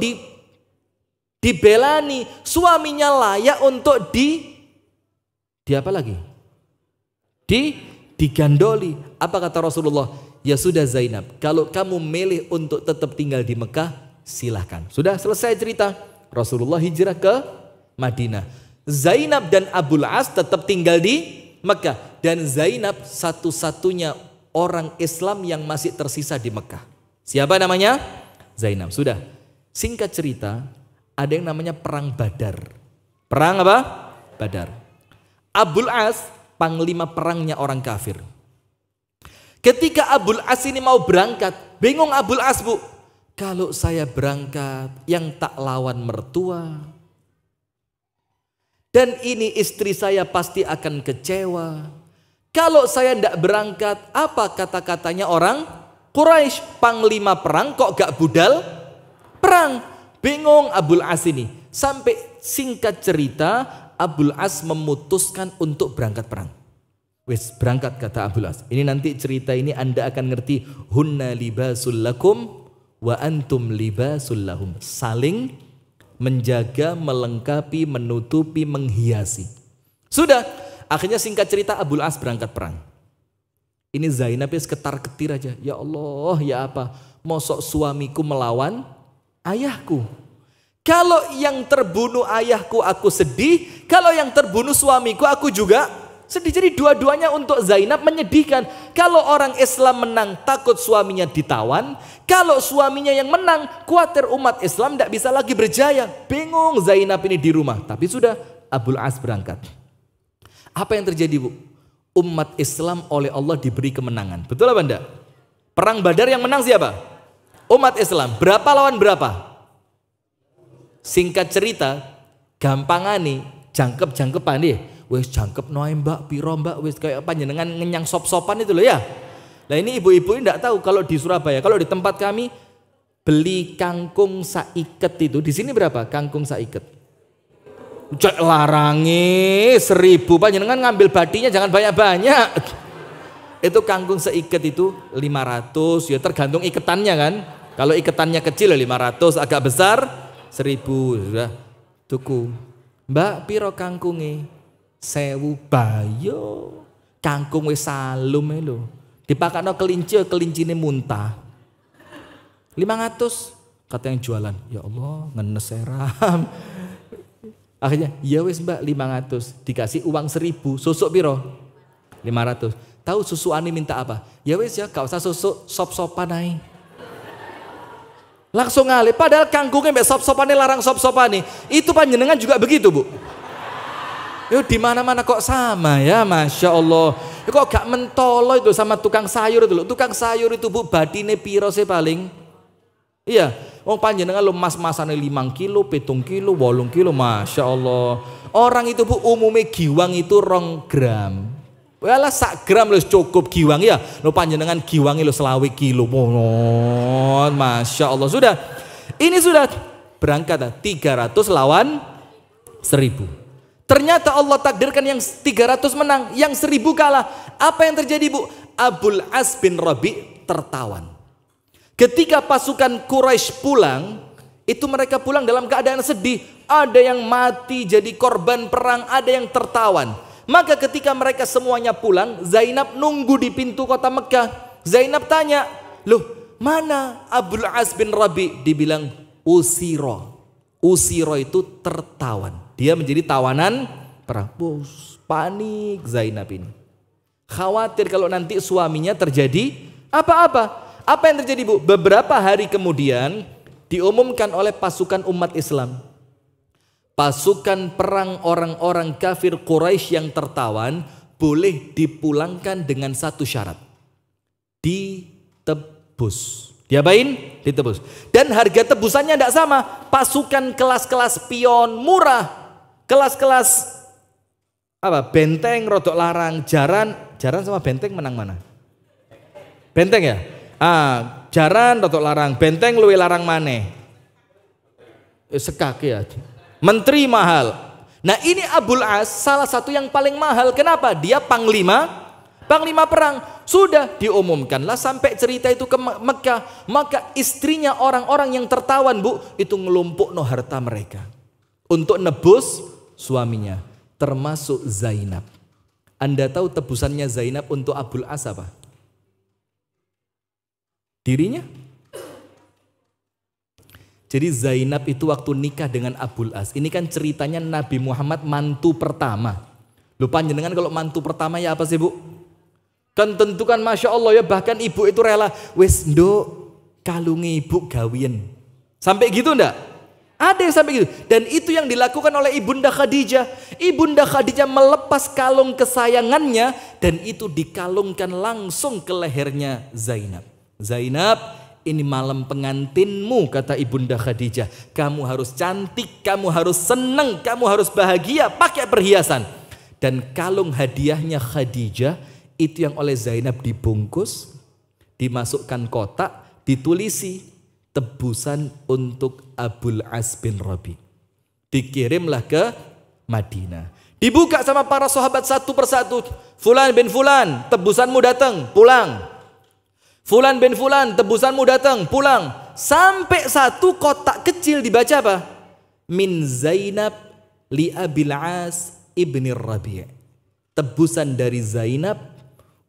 dibelani, suaminya layak untuk di apa lagi? Digandoli. Apa kata Rasulullah? Ya sudah Zainab, kalau kamu milih untuk tetap tinggal di Mekah, silahkan. Sudah selesai cerita. Rasulullah hijrah ke Madinah. Zainab dan Abul As tetap tinggal di Mekah. Dan Zainab satu-satunya orang Islam yang masih tersisa di Mekah. Siapa namanya? Zainab. Sudah. Singkat cerita, ada yang namanya perang Badar. Perang apa? Badar. Abul As panglima perangnya orang kafir. Ketika Abul As ini mau berangkat, bingung Abul As, Bu. Kalau saya berangkat yang tak lawan mertua, Dan ini istri saya pasti akan kecewa. Kalau saya tidak berangkat, apa kata-katanya orang Quraisy? Panglima perang kok gak budal perang? Bingung Abul As ini. Sampai singkat cerita, Abul As memutuskan untuk berangkat perang. Wes, berangkat kata Abul As. Ini nanti cerita ini Anda akan ngerti. Hunna libasul lakum wa antum libasul lahum. Saling menjaga, melengkapi, menutupi, menghiasi. Sudah, akhirnya singkat cerita Abul As berangkat perang. Ini Zainab ketar-ketir aja. Ya Allah, ya apa? Mosok suamiku melawan ayahku. Kalau yang terbunuh ayahku aku sedih, kalau yang terbunuh suamiku aku juga sedih. Jadi dua-duanya untuk Zainab menyedihkan. Kalau orang Islam menang takut suaminya ditawan. Kalau suaminya yang menang khawatir umat Islam tidak bisa lagi berjaya. Bingung Zainab ini di rumah. Tapi sudah Abul As berangkat. Apa yang terjadi Bu? Umat Islam oleh Allah diberi kemenangan. Betul apa enggak? Perang Badar yang menang siapa? Umat Islam. Berapa lawan berapa? Singkat cerita, gampangan nih, jangkep-jangkepan nih. Wes jangkep noy mbak, piro mbak, wes kayak panjenengan ngenyang sop-sopan itu loh ya. Nah ini ibu-ibu ini tidak tahu kalau di Surabaya, kalau di tempat kami beli kangkung saiket itu, di sini berapa kangkung saiket? Cek larangi 1.000, panjenengan ngambil badinya jangan banyak-banyak. Itu kangkung seiket itu 500, ya tergantung iketannya kan. Kalau iketannya kecil 500, agak besar 1.000 sudah tuku. Mbak piro kangkunge? 1.000 bayo. Kangkung wis salum lho. Dipakakno kelinci, kelincine muntah. 500 kata yang jualan. Ya Allah, ngenes seram. Akhirnya, ya wis Mbak 500, dikasih uang 1.000, susuk piro? 500. Tahu susu ani minta apa? Ya wis ya, gak usah susuk, sop-sopan ae. Langsung ngalih, padahal kangkungnya mbak sop-sopane larang sop-sopane. Itu panjenengan juga begitu Bu. Yo di mana-mana kok sama ya, Masya Allah. Kok gak mentolo itu sama tukang sayur itu loh. Tukang sayur itu Bu, badine piro sih paling? Iya, wong panjenengan lo mas-masane 5 kilo, 7 kilo, 8 kilo, Masya Allah. Orang itu Bu umumnya giwang itu 2 gram. Walah 1 gram lo cukup giwang ya. Lo panjenengan giwangi lo 20 kilo. Masya Allah. Sudah, ini sudah berangkat 300 lawan 1.000. Ternyata Allah takdirkan yang 300 menang, yang 1.000 kalah. Apa yang terjadi Bu? Abul As bin Rabi tertawan. Ketika pasukan Quraisy pulang, itu mereka pulang dalam keadaan sedih. Ada yang mati jadi korban perang, ada yang tertawan. Maka ketika mereka semuanya pulang, Zainab nunggu di pintu kota Mekah. Zainab tanya, loh mana Abul As bin Rabi? Dibilang usiro. Usiro itu tertawan. Dia menjadi tawanan perang. Bos, panik Zainab ini. Khawatir kalau nanti suaminya terjadi apa-apa. Apa yang terjadi Bu? Beberapa hari kemudian diumumkan oleh pasukan umat Islam. Pasukan perang orang-orang kafir Quraisy yang tertawan boleh dipulangkan dengan satu syarat. Ditebus. Diapain? Ditebus. Dan harga tebusannya tidak sama. Pasukan kelas-kelas pion murah. Kelas-kelas apa? Benteng rodok larang, jaran sama benteng menang mana? Benteng ya? Jaran rodok larang, benteng luwe larang maneh. Sekak ya. Menteri mahal. Nah ini Abul As salah satu yang paling mahal. Kenapa? Dia panglima perang. Sudah diumumkanlah sampai cerita itu ke Mekah. Maka istrinya orang-orang yang tertawan Bu, itu ngelumpuk harta mereka untuk nebus suaminya, termasuk Zainab. Anda tahu tebusannya Zainab untuk Abul As apa? Dirinya. Jadi Zainab itu waktu nikah dengan Abul As, ini kan ceritanya Nabi Muhammad mantu pertama. Lupa panjenengan kalau mantu pertama ya apa sih Bu? Kan tentu kan Masya Allah ya, bahkan ibu itu rela, wes nduk kalungi ibu gawian. Sampai gitu ndak? Ada yang sampai gitu. Dan itu yang dilakukan oleh Ibunda Khadijah. Ibunda Khadijah melepas kalung kesayangannya dan itu dikalungkan langsung ke lehernya Zainab. Zainab, ini malam pengantinmu, kata Ibunda Khadijah. Kamu harus cantik, kamu harus senang, kamu harus bahagia, pakai perhiasan. Dan kalung hadiahnya Khadijah itu yang oleh Zainab dibungkus, dimasukkan kotak, ditulisi tebusan untuk Abul As bin Rabi. Dikirimlah ke Madinah. Dibuka sama para sahabat satu persatu. Fulan bin Fulan, tebusanmu datang, pulang. Fulan bin Fulan, tebusanmu datang, pulang. Sampai satu kotak kecil dibaca apa? Min Zainab li Abil As ibn Rabi'. Tebusan dari Zainab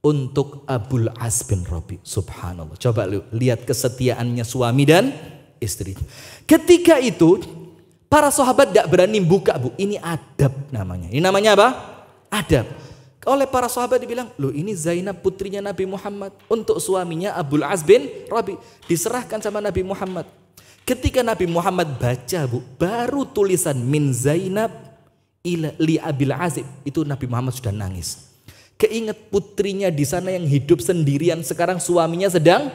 untuk Abul As bin Rabi'. Subhanallah. Coba lihat kesetiaannya suami dan istri. Ketika itu para sahabat tidak berani buka, Bu. Ini adab namanya. Ini namanya apa? Adab. Oleh para sahabat dibilang, loh ini Zainab putrinya Nabi Muhammad untuk suaminya Abul As bin Rabi. Diserahkan sama Nabi Muhammad. Ketika Nabi Muhammad baca, Bu, baru tulisan min Zainab li Abil As, itu Nabi Muhammad sudah nangis. Keinget putrinya di sana yang hidup sendirian, sekarang suaminya sedang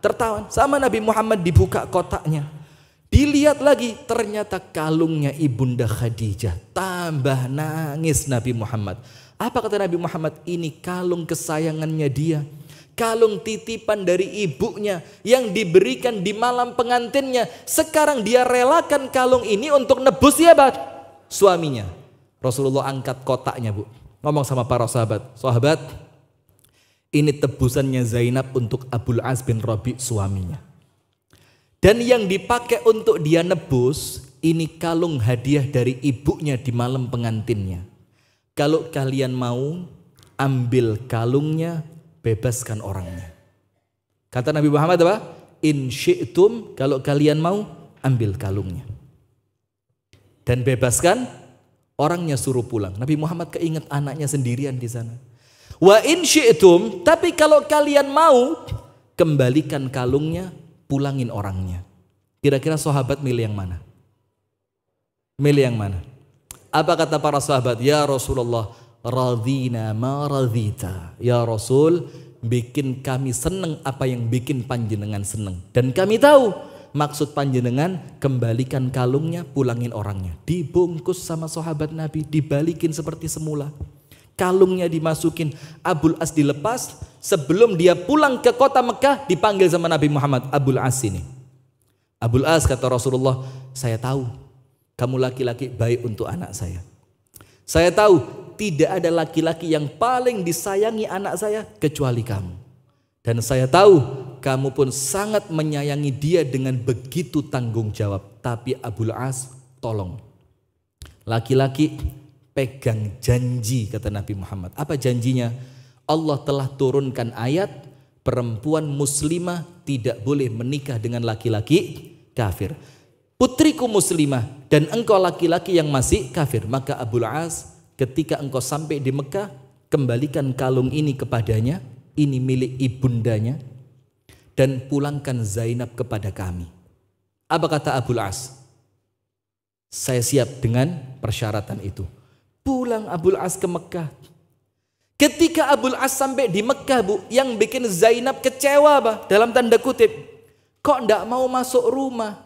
tertawan. Sama Nabi Muhammad dibuka kotaknya. Dilihat lagi, ternyata kalungnya Ibunda Khadijah. Tambah nangis Nabi Muhammad. Apa kata Nabi Muhammad? Ini kalung kesayangannya dia. Kalung titipan dari ibunya yang diberikan di malam pengantinnya. Sekarang dia relakan kalung ini untuk nebus siapa? Suaminya. Rasulullah angkat kotaknya, Bu. Ngomong sama para sahabat. Sahabat, ini tebusannya Zainab untuk Abul As bin Rabi, suaminya. Dan yang dipakai untuk dia nebus, ini kalung hadiah dari ibunya di malam pengantinnya. Kalau kalian mau, ambil kalungnya, bebaskan orangnya. Kata Nabi Muhammad apa? In syi'tum, kalau kalian mau, ambil kalungnya. Dan bebaskan orangnya, suruh pulang. Nabi Muhammad keinget anaknya sendirian di sana. Wa in syi'tum, tapi kalau kalian mau, kembalikan kalungnya, pulangin orangnya. Kira-kira sahabat milih yang mana? Milih yang mana? Apa kata para sahabat? Ya Rasulullah, radhina ma radhita. Ya Rasul, bikin kami senang apa yang bikin panjenengan senang. Dan kami tahu maksud panjenengan, kembalikan kalungnya, pulangin orangnya. Dibungkus sama sahabat Nabi, dibalikin seperti semula. Kalungnya dimasukin, Abul As dilepas. Sebelum dia pulang ke kota Mekah, dipanggil sama Nabi Muhammad, Abul As ini. Abul As, kata Rasulullah, saya tahu kamu laki-laki baik untuk anak saya. Saya tahu tidak ada laki-laki yang paling disayangi anak saya kecuali kamu. Dan saya tahu kamu pun sangat menyayangi dia dengan begitu tanggung jawab. Tapi Abul As, tolong. Laki-laki pegang janji, kata Nabi Muhammad. Apa janjinya? Allah telah turunkan ayat, perempuan muslimah tidak boleh menikah dengan laki-laki kafir. Putriku muslimah dan engkau laki-laki yang masih kafir. Maka Abul As, ketika engkau sampai di Mekah, kembalikan kalung ini kepadanya. Ini milik ibundanya. Dan pulangkan Zainab kepada kami. Apa kata Abul As? Saya siap dengan persyaratan itu. Pulang Abul As ke Mekah. Ketika Abul As sampai di Mekah, Bu, yang bikin Zainab kecewa, bah, dalam tanda kutip, kok ndak mau masuk rumah?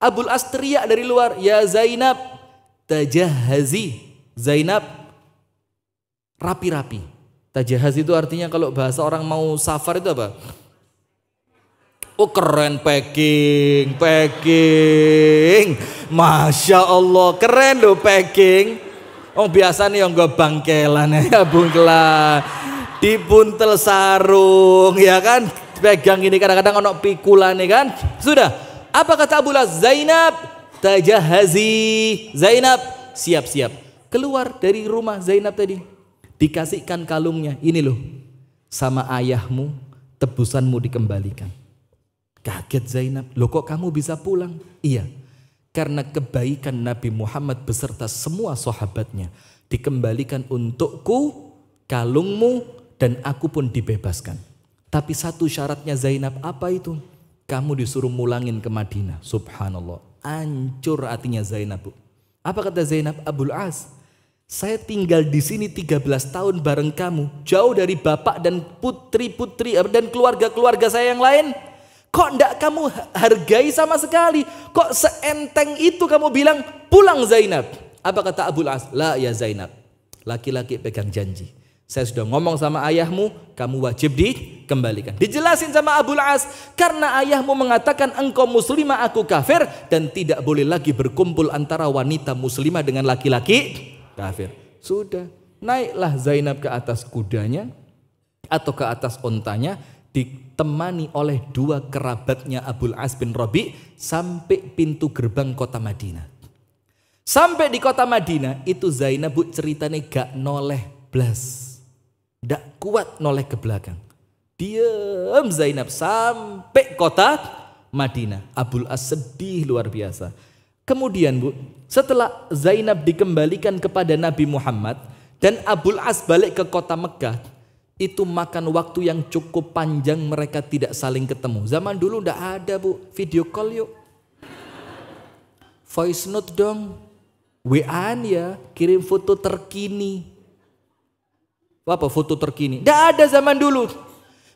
Abul As teriak dari luar, ya Zainab, tajahazi. Zainab, rapi-rapi. Tajahazi itu artinya kalau bahasa orang mau safar itu apa? Oh keren, packing. Masya Allah, keren loh packing. Oh biasa nih yang gue bangkelan ya bungkelan. Dibuntel sarung ya kan. Pegang ini kadang-kadang ono pikulan nih kan. Sudah. Apa kata Abul As? Zainab, tajahazi. Zainab, siap-siap. Keluar dari rumah Zainab tadi. Dikasihkan kalungnya. Ini loh. Sama ayahmu, tebusanmu dikembalikan. Kaget Zainab. Loh kok kamu bisa pulang? Iya. Karena kebaikan Nabi Muhammad beserta semua sahabatnya. Dikembalikan untukku, kalungmu, dan aku pun dibebaskan. Tapi satu syaratnya Zainab, apa itu? Kamu disuruh mulangin ke Madinah. Subhanallah. Hancur hatinya Zainab, Bu. Apa kata Zainab? Abul As, saya tinggal di sini 13 tahun bareng kamu. Jauh dari bapak dan putri-putri dan keluarga-keluarga saya yang lain. Kok ndak kamu hargai sama sekali? Kok seenteng itu kamu bilang pulang Zainab? Apa kata Abul As? La ya Zainab, laki-laki pegang janji. Saya sudah ngomong sama ayahmu, kamu wajib dikembalikan. Dijelasin sama Abul As, karena ayahmu mengatakan engkau muslimah, aku kafir, dan tidak boleh lagi berkumpul antara wanita muslimah dengan laki-laki kafir. Sudah, naiklah Zainab ke atas kudanya atau ke atas ontanya, ditemani oleh dua kerabatnya Abul As bin Rabi sampai pintu gerbang kota Madinah. Sampai di kota Madinah itu Zainab bu ceritanya gak noleh blas. Tidak kuat noleh ke belakang. Diam Zainab sampai kota Madinah. Abul As sedih luar biasa. Kemudian bu, setelah Zainab dikembalikan kepada Nabi Muhammad dan Abul As balik ke kota Mekah, itu makan waktu yang cukup panjang mereka tidak saling ketemu. Zaman dulu tidak ada bu, video call yuk. Voice note dong. WA-an ya, kirim foto terkini. Apa foto terkini? Tidak ada zaman dulu.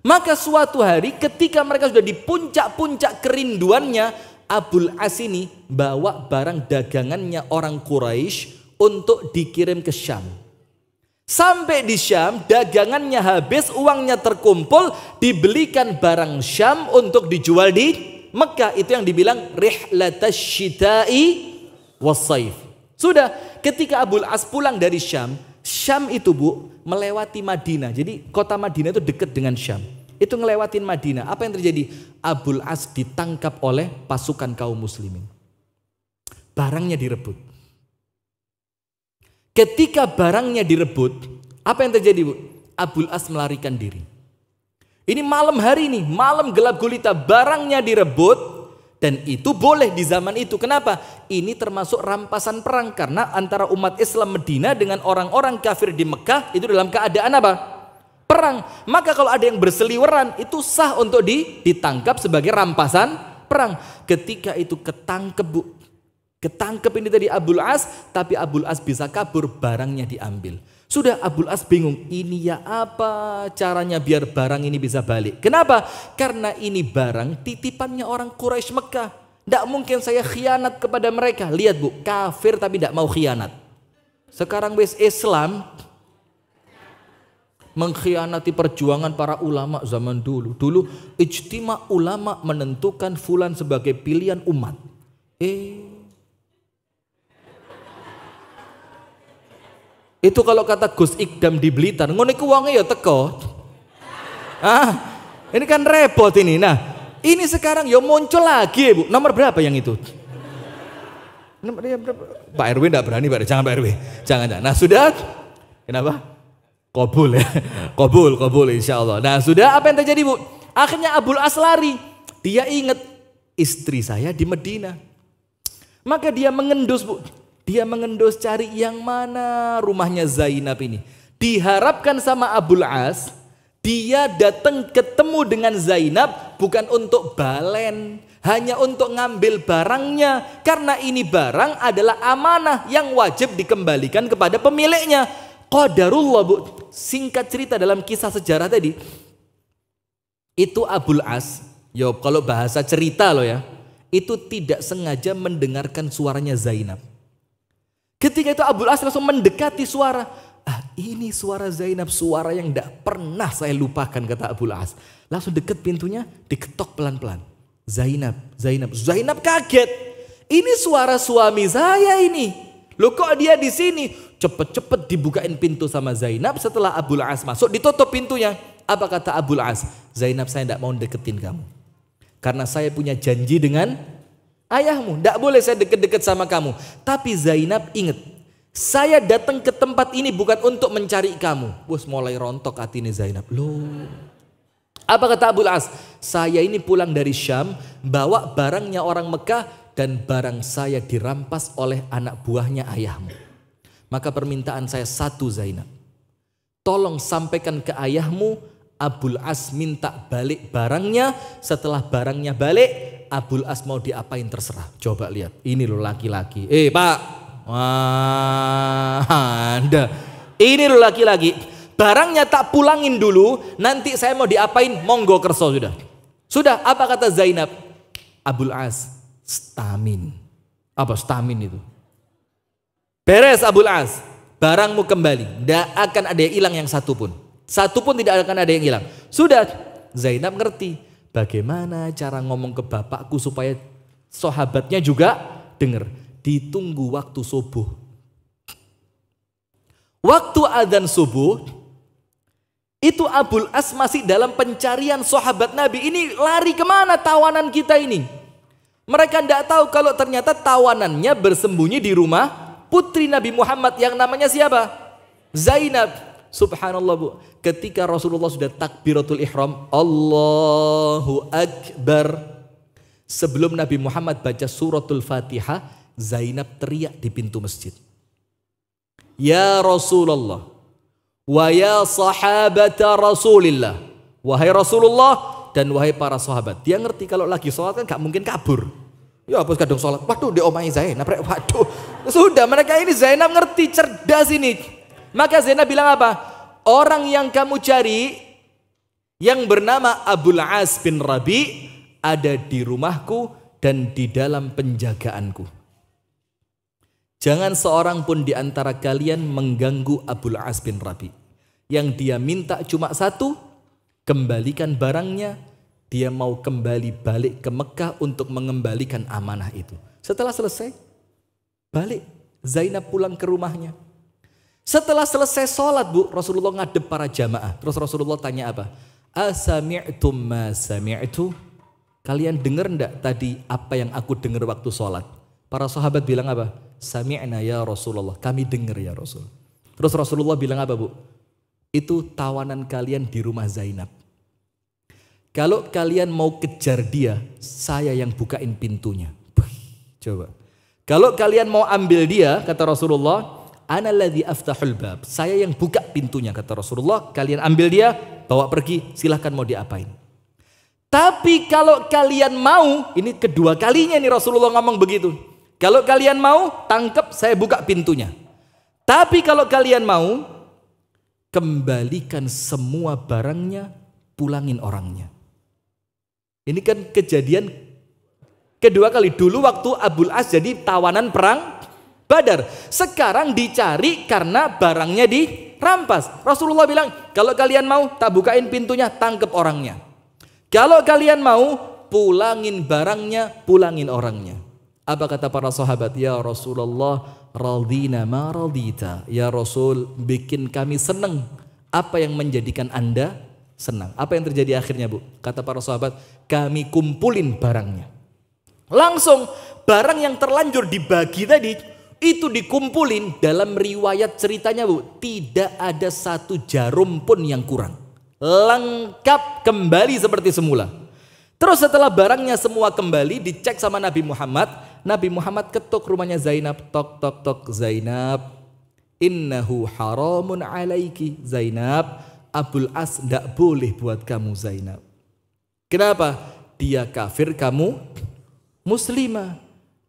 Maka suatu hari ketika mereka sudah di puncak-puncak kerinduannya, Abul As ini bawa barang dagangannya orang Quraisy untuk dikirim ke Syam. Sampai di Syam, dagangannya habis, uangnya terkumpul, dibelikan barang Syam untuk dijual di Mekah. Itu yang dibilang rihlatash syita'i was-saif. Sudah, ketika Abul As pulang dari Syam, Syam itu bu melewati Madinah. Jadi kota Madinah itu dekat dengan Syam. Itu ngelewatin Madinah. Apa yang terjadi? Abul As ditangkap oleh pasukan kaum muslimin. Barangnya direbut. Ketika barangnya direbut, apa yang terjadi bu? Abul As melarikan diri. Ini malam hari nih, malam gelap gulita, barangnya direbut. Dan itu boleh di zaman itu. Kenapa? Ini termasuk rampasan perang. Karena antara umat Islam Madinah dengan orang-orang kafir di Mekah itu dalam keadaan apa? Perang. Maka kalau ada yang berseliweran, itu sah untuk ditangkap sebagai rampasan perang. Ketika itu ketangkep bu. Ketangkep ini tadi Abul As, tapi Abul As bisa kabur, barangnya diambil. Sudah Abul As bingung, ini ya apa caranya biar barang ini bisa balik. Kenapa? Karena ini barang titipannya orang Quraisy Mekah. Tidak mungkin saya khianat kepada mereka. Lihat bu, kafir tapi tidak mau khianat. Sekarang wis Islam mengkhianati perjuangan para ulama zaman dulu. Dulu ijtima ulama menentukan fulan sebagai pilihan umat. Itu kalau kata Gus Ikdam di Blitar, ngono iku wonge ya teko. Ini kan repot ini. Nah, ini sekarang ya muncul lagi, Bu. Nomor berapa yang itu? Nomor berapa? Pak RW enggak berani, Pak. Jangan Pak RW. Jangan. Nah, sudah. Kenapa? Qabul ya. Qabul insyaallah. Nah, sudah apa yang terjadi, Bu? Akhirnya Abul As lari. Dia ingat istri saya di Madinah. Maka dia mengendus, Bu. Dia mengendus cari yang mana rumahnya Zainab ini. Diharapkan sama Abul As, dia datang ketemu dengan Zainab bukan untuk balen, hanya untuk ngambil barangnya. Karena ini barang adalah amanah yang wajib dikembalikan kepada pemiliknya. Qadarullah bu, singkat cerita dalam kisah sejarah tadi, itu Abul As, yo kalau bahasa cerita loh ya, itu tidak sengaja mendengarkan suaranya Zainab. Ketika itu Abul As langsung mendekati suara. Ini suara Zainab, suara yang tidak pernah saya lupakan, kata Abul As. Langsung deket pintunya, diketok pelan-pelan. Zainab kaget. Ini suara suami saya ini. Loh kok dia di sini? Cepet-cepet dibukain pintu sama Zainab. Setelah Abul As masuk, ditutup pintunya. Apa kata Abul As? Zainab, saya tidak mau deketin kamu. Karena saya punya janji dengan ayahmu, tidak boleh saya deket-deket sama kamu. Tapi Zainab ingat, saya datang ke tempat ini bukan untuk mencari kamu. Bos mulai rontok hati ini Zainab. Loh, apa kata Abul As? Saya ini pulang dari Syam, bawa barangnya orang Mekah, dan barang saya dirampas oleh anak buahnya ayahmu. Maka permintaan saya satu Zainab, tolong sampaikan ke ayahmu, Abul As minta balik barangnya. Setelah barangnya balik, Abul As mau diapain terserah. Coba lihat, ini loh laki-laki. Pak, Anda, ini loh laki-laki. Barangnya tak pulangin dulu, nanti saya mau diapain, monggo kerso sudah. Sudah, apa kata Zainab? Abul As, stamin. Apa stamin itu? Beres Abul As, barangmu kembali. Tidak akan ada yang hilang yang satu pun. Satu pun tidak akan ada yang hilang. Sudah, Zainab ngerti bagaimana cara ngomong ke bapakku supaya sahabatnya juga dengar. Ditunggu waktu subuh. Waktu adzan subuh, itu Abul As masih dalam pencarian sahabat Nabi. Ini lari kemana tawanan kita ini? Mereka tidak tahu kalau ternyata tawanannya bersembunyi di rumah putri Nabi Muhammad yang namanya siapa? Zainab. Subhanallah Bu. Ketika Rasulullah sudah takbiratul ihram, Allahu Akbar. Sebelum Nabi Muhammad baca suratul Fatihah, Zainab teriak di pintu masjid. Ya Rasulullah, wa ya sahabata Rasulillah. Wahai Rasulullah dan wahai para sahabat. Dia ngerti kalau lagi sholat kan gak mungkin kabur. Ya apa kadang sholat, waduh di omai Zainab, waduh. Sudah, mereka ini Zainab ngerti, cerdas ini. Maka Zainab bilang apa? Orang yang kamu cari yang bernama Abul As bin Rabi ada di rumahku dan di dalam penjagaanku. Jangan seorang pun di antara kalian mengganggu Abul As bin Rabi. Yang dia minta cuma satu, kembalikan barangnya. Dia mau kembali balik ke Mekah untuk mengembalikan amanah itu. Setelah selesai, balik Zainab pulang ke rumahnya. Setelah selesai sholat Bu, Rasulullah ngadep para jamaah. Terus Rasulullah tanya apa? Asami'tum ma sami'tu? Kalian dengar enggak tadi apa yang aku dengar waktu sholat? Para sahabat bilang apa? Sami'na ya Rasulullah, kami dengar ya Rasul. Terus Rasulullah bilang apa Bu? Itu tawanan kalian di rumah Zainab. Kalau kalian mau kejar dia, saya yang bukain pintunya. Coba. Kalau kalian mau ambil dia, kata Rasulullah, ana alladzi aftahul bab. Saya yang buka pintunya, kata Rasulullah. Kalian ambil dia, bawa pergi, silahkan mau diapain. Tapi kalau kalian mau, ini kedua kalinya nih Rasulullah ngomong begitu. Kalau kalian mau, tangkap, saya buka pintunya. Tapi kalau kalian mau, kembalikan semua barangnya, pulangin orangnya. Ini kan kejadian kedua kali. Dulu waktu Abul As jadi tawanan perang Badar. Sekarang dicari karena barangnya dirampas. Rasulullah bilang, kalau kalian mau, tak bukain pintunya, tangkap orangnya. Kalau kalian mau, pulangin barangnya, pulangin orangnya. Apa kata para sahabat? Ya Rasulullah, radina ma radita. Ya Rasul, bikin kami senang. Apa yang menjadikan Anda senang? Apa yang terjadi akhirnya Bu? Kata para sahabat, kami kumpulin barangnya. Langsung barang yang terlanjur dibagi tadi, itu dikumpulin. Dalam riwayat ceritanya Bu, tidak ada satu jarum pun yang kurang. Lengkap kembali seperti semula. Terus setelah barangnya semua kembali, dicek sama Nabi Muhammad. Nabi Muhammad ketuk rumahnya Zainab. Tok tok tok, Zainab, innahu haramun alaiki. Zainab, Abul As tidak boleh buat kamu Zainab. Kenapa? Dia kafir, kamu muslimah.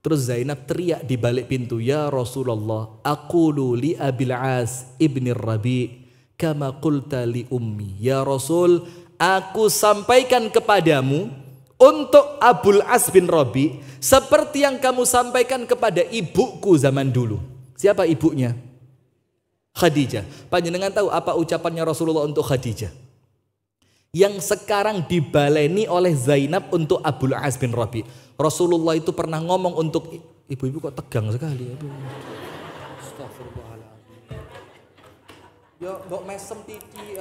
Terus Zainab teriak di balik pintu, ya Rasulullah, aqulu li Abil As ibni Rabi kama qulta li ummi. Ya Rasul, aku sampaikan kepadamu untuk Abul As bin Rabi seperti yang kamu sampaikan kepada ibuku zaman dulu. Siapa ibunya? Khadijah. Panjenengan tahu apa ucapannya Rasulullah untuk Khadijah? Yang sekarang dibaleni oleh Zainab untuk Abul As bin Rabi. Rasulullah itu pernah ngomong untuk ibu-ibu, kok tegang sekali. Astagfirullahaladzim. Ya mbok mesem titi.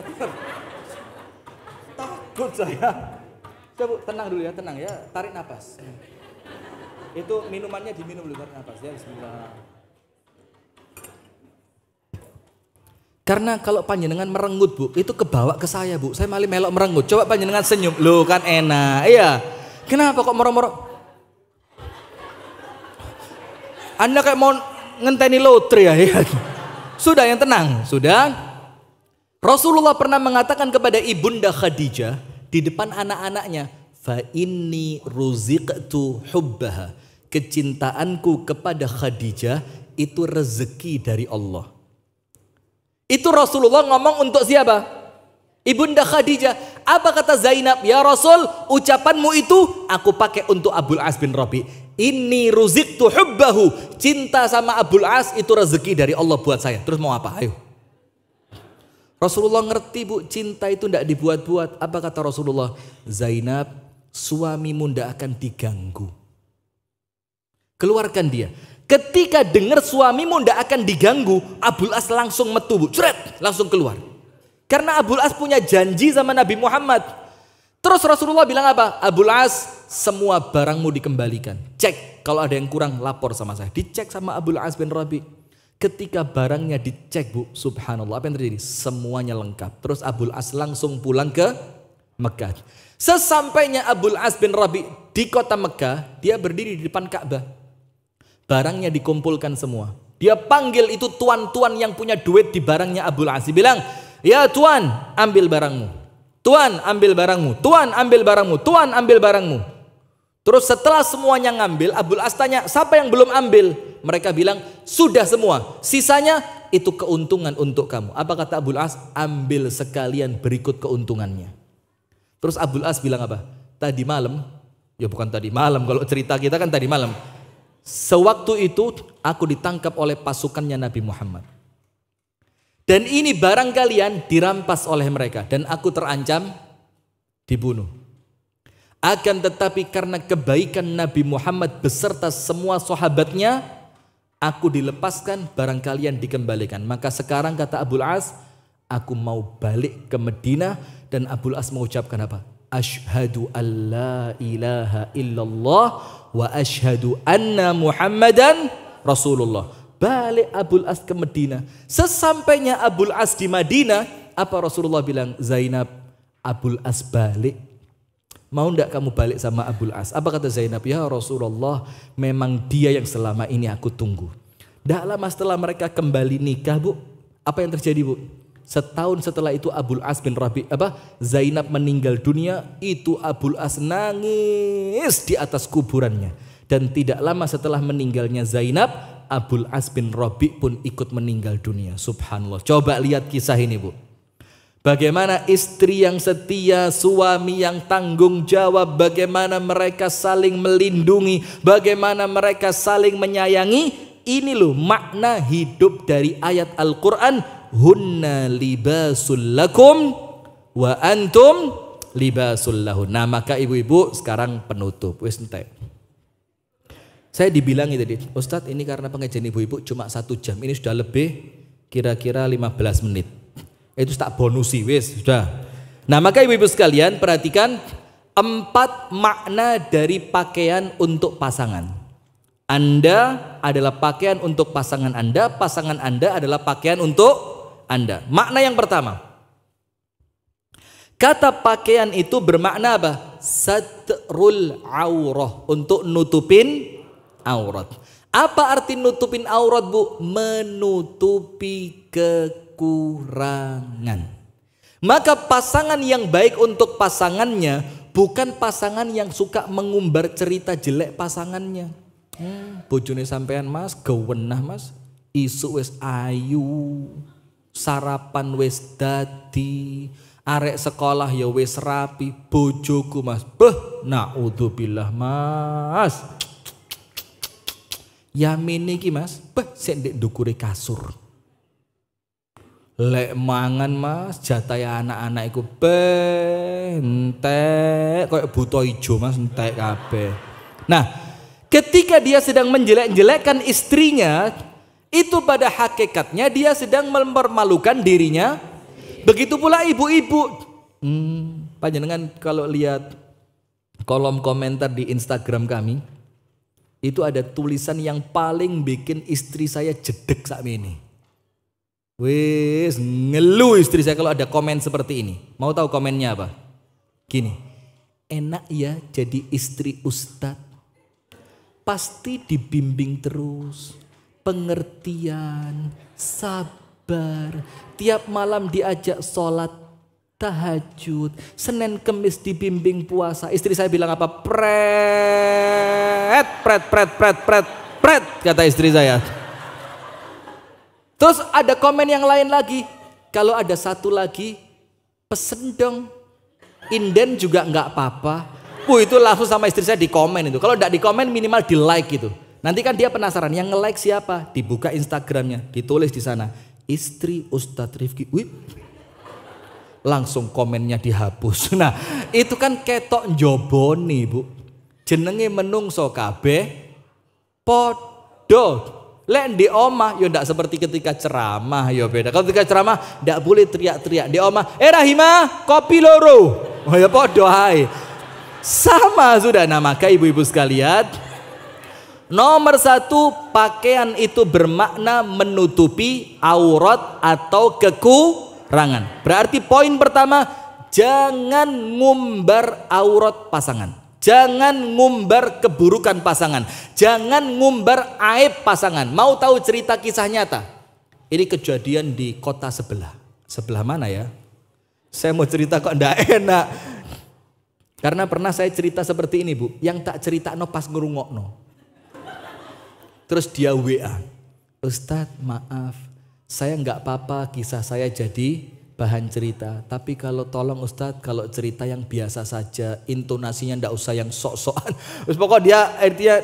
Takut saya. Coba tenang dulu ya, tenang ya, tarik nafas. Itu minumannya diminum dulu, tarik nafas ya, bismillah. Karena kalau panjenengan merengut Bu, itu kebawa ke saya Bu. Saya malah melok merengut. Coba panjenengan senyum, loh kan enak. Iya. Kenapa kok moro-moro? Anda kayak mau ngenteni lotre ya. Sudah, yang tenang, sudah. Rasulullah pernah mengatakan kepada ibunda Khadijah di depan anak-anaknya, fa inni ruziqtu hubbaha. Kecintaanku kepada Khadijah itu rezeki dari Allah. Itu Rasulullah ngomong untuk siapa? Ibunda Khadijah. Apa kata Zainab? Ya Rasul, ucapanmu itu aku pakai untuk Abul As bin Rabi. Inni ruziktu hubbahu. Cinta sama Abul As itu rezeki dari Allah buat saya. Terus mau apa? Ayo. Rasulullah ngerti bu, cinta itu tidak dibuat-buat. Apa kata Rasulullah? Zainab, suamimu tidak akan diganggu. Keluarkan dia. Ketika dengar suamimu tidak akan diganggu, Abul As langsung metu bu, ceret, langsung keluar. Karena Abul As punya janji sama Nabi Muhammad. Terus Rasulullah bilang apa? Abul As, semua barangmu dikembalikan. Cek, kalau ada yang kurang lapor sama saya. Dicek sama Abul As bin Rabi. Ketika barangnya dicek bu, subhanallah, apa yang terjadi? Semuanya lengkap. Terus Abul As langsung pulang ke Mekah. Sesampainya Abul As bin Rabi di kota Mekah, dia berdiri di depan Ka'bah. Barangnya dikumpulkan semua. Dia panggil itu tuan-tuan yang punya duit di barangnya Abul As. Dia bilang, ya tuan, ambil barangmu. Tuan, ambil barangmu. Tuan, ambil barangmu. Tuan, ambil barangmu. Terus setelah semuanya ngambil, Abul As tanya, siapa yang belum ambil? Mereka bilang, sudah semua. Sisanya itu keuntungan untuk kamu. Apa kata Abul As? Ambil sekalian berikut keuntungannya. Terus Abul As bilang apa? Tadi malam, ya bukan tadi malam, kalau cerita kita kan tadi malam. Sewaktu itu aku ditangkap oleh pasukannya Nabi Muhammad. Dan ini barang kalian dirampas oleh mereka. Dan aku terancam dibunuh. Akan tetapi karena kebaikan Nabi Muhammad beserta semua sahabatnya, aku dilepaskan, barang kalian dikembalikan. Maka sekarang kata Abul As, aku mau balik ke Madinah. Dan Abul As mengucapkan apa? Asyhadu an la ilaha illallah wa asyhadu anna Muhammadan Rasulullah. Balik Abul As ke Madinah. Sesampainya Abul As di Madinah, apa Rasulullah bilang? Zainab, Abul As balik. Mau enggak kamu balik sama Abul As? Apa kata Zainab? Ya Rasulullah, memang dia yang selama ini aku tunggu. Tidak lama setelah mereka kembali nikah bu, apa yang terjadi bu? Setahun setelah itu Abul As bin Rabi, Zainab meninggal dunia. Itu Abul As nangis di atas kuburannya. Dan tidak lama setelah meninggalnya Zainab, Abul As bin Rabi pun ikut meninggal dunia. Subhanallah. Coba lihat kisah ini bu. Bagaimana istri yang setia, suami yang tanggung jawab, bagaimana mereka saling melindungi, bagaimana mereka saling menyayangi. Ini loh makna hidup dari ayat Al-Quran. Hunna libasul lakum wa antum libasul lahun. Nah maka ibu-ibu sekarang penutup. Wis entek. Saya dibilangi tadi, Ustadz ini karena pengajian ibu-ibu cuma 1 jam. Ini sudah lebih kira-kira 15 menit. Itu tak bonusi wis sudah. Nah maka ibu-ibu sekalian perhatikan 4 makna dari pakaian untuk pasangan. Anda adalah pakaian untuk pasangan Anda adalah pakaian untuk Anda. Makna yang pertama, kata pakaian itu bermakna apa? Satrul aurah, untuk nutupin aurat. Apa arti nutupin aurat bu? Menutupi kekurangan. Maka pasangan yang baik untuk pasangannya bukan pasangan yang suka mengumbar cerita jelek pasangannya. Bojone sampean mas, gewenah mas, isu wis ayu, sarapan wis dadi, arek sekolah ya wis rapi, bojoku mas, naudzubillah mas. Yamin iki mas, sik ndek ndukure kasur. Lek mangan mas, jatah anak-anak iku entek, koyo buta ijo mas, entek kabeh. Nah, ketika dia sedang menjelek-jelekkan istrinya, itu pada hakikatnya dia sedang mempermalukan dirinya. Begitu pula ibu-ibu. Panjenengan kalau lihat kolom komentar di Instagram kami, itu ada tulisan yang paling bikin istri saya jedek saat ini. Wis ngeluh istri saya kalau ada komen seperti ini. Mau tahu komennya apa? Gini, enak ya jadi istri ustadz. Pasti dibimbing terus, pengertian, sabar. Tiap malam diajak sholat tahajud, Senin Kemis dibimbing puasa. Istri saya bilang apa? Pret, kata istri saya. Terus ada komen yang lain lagi. Kalau ada satu lagi, pesen dong Inden juga nggak apa-apa. Itu langsung sama istri saya di komen itu. Kalau nggak di komen minimal di like gitu. Nanti kan dia penasaran yang nge-like siapa. Dibuka Instagramnya, ditulis di sana istri Ustadz Rifki. Wih, langsung komennya dihapus. Nah itu kan ketok njoboni bu. Jenenge menungso kabeh podo. Lek di omah ya ndak seperti ketika ceramah ya beda. Kalau ketika ceramah ndak boleh teriak-teriak di omah. Rahimah kopi loro. Oh ya podo hai. Sama sudah. Nah maka ibu-ibu sekalian, nomor satu, pakaian itu bermakna menutupi aurat atau kekurangan. Berarti poin pertama, jangan ngumbar aurat pasangan. Jangan ngumbar keburukan pasangan. Jangan ngumbar aib pasangan. Mau tahu cerita kisah nyata? Ini kejadian di kota sebelah. Sebelah mana ya? Saya mau cerita kok ndak enak. Karena pernah saya cerita seperti ini bu. Yang tak cerita no pas ngerungokno. Terus dia WA. Ustadz maaf. Saya nggak apa-apa kisah saya jadi bahan cerita, tapi kalau tolong Ustadz kalau cerita yang biasa saja, intonasinya ndak usah yang sok-sokan. Terus pokok dia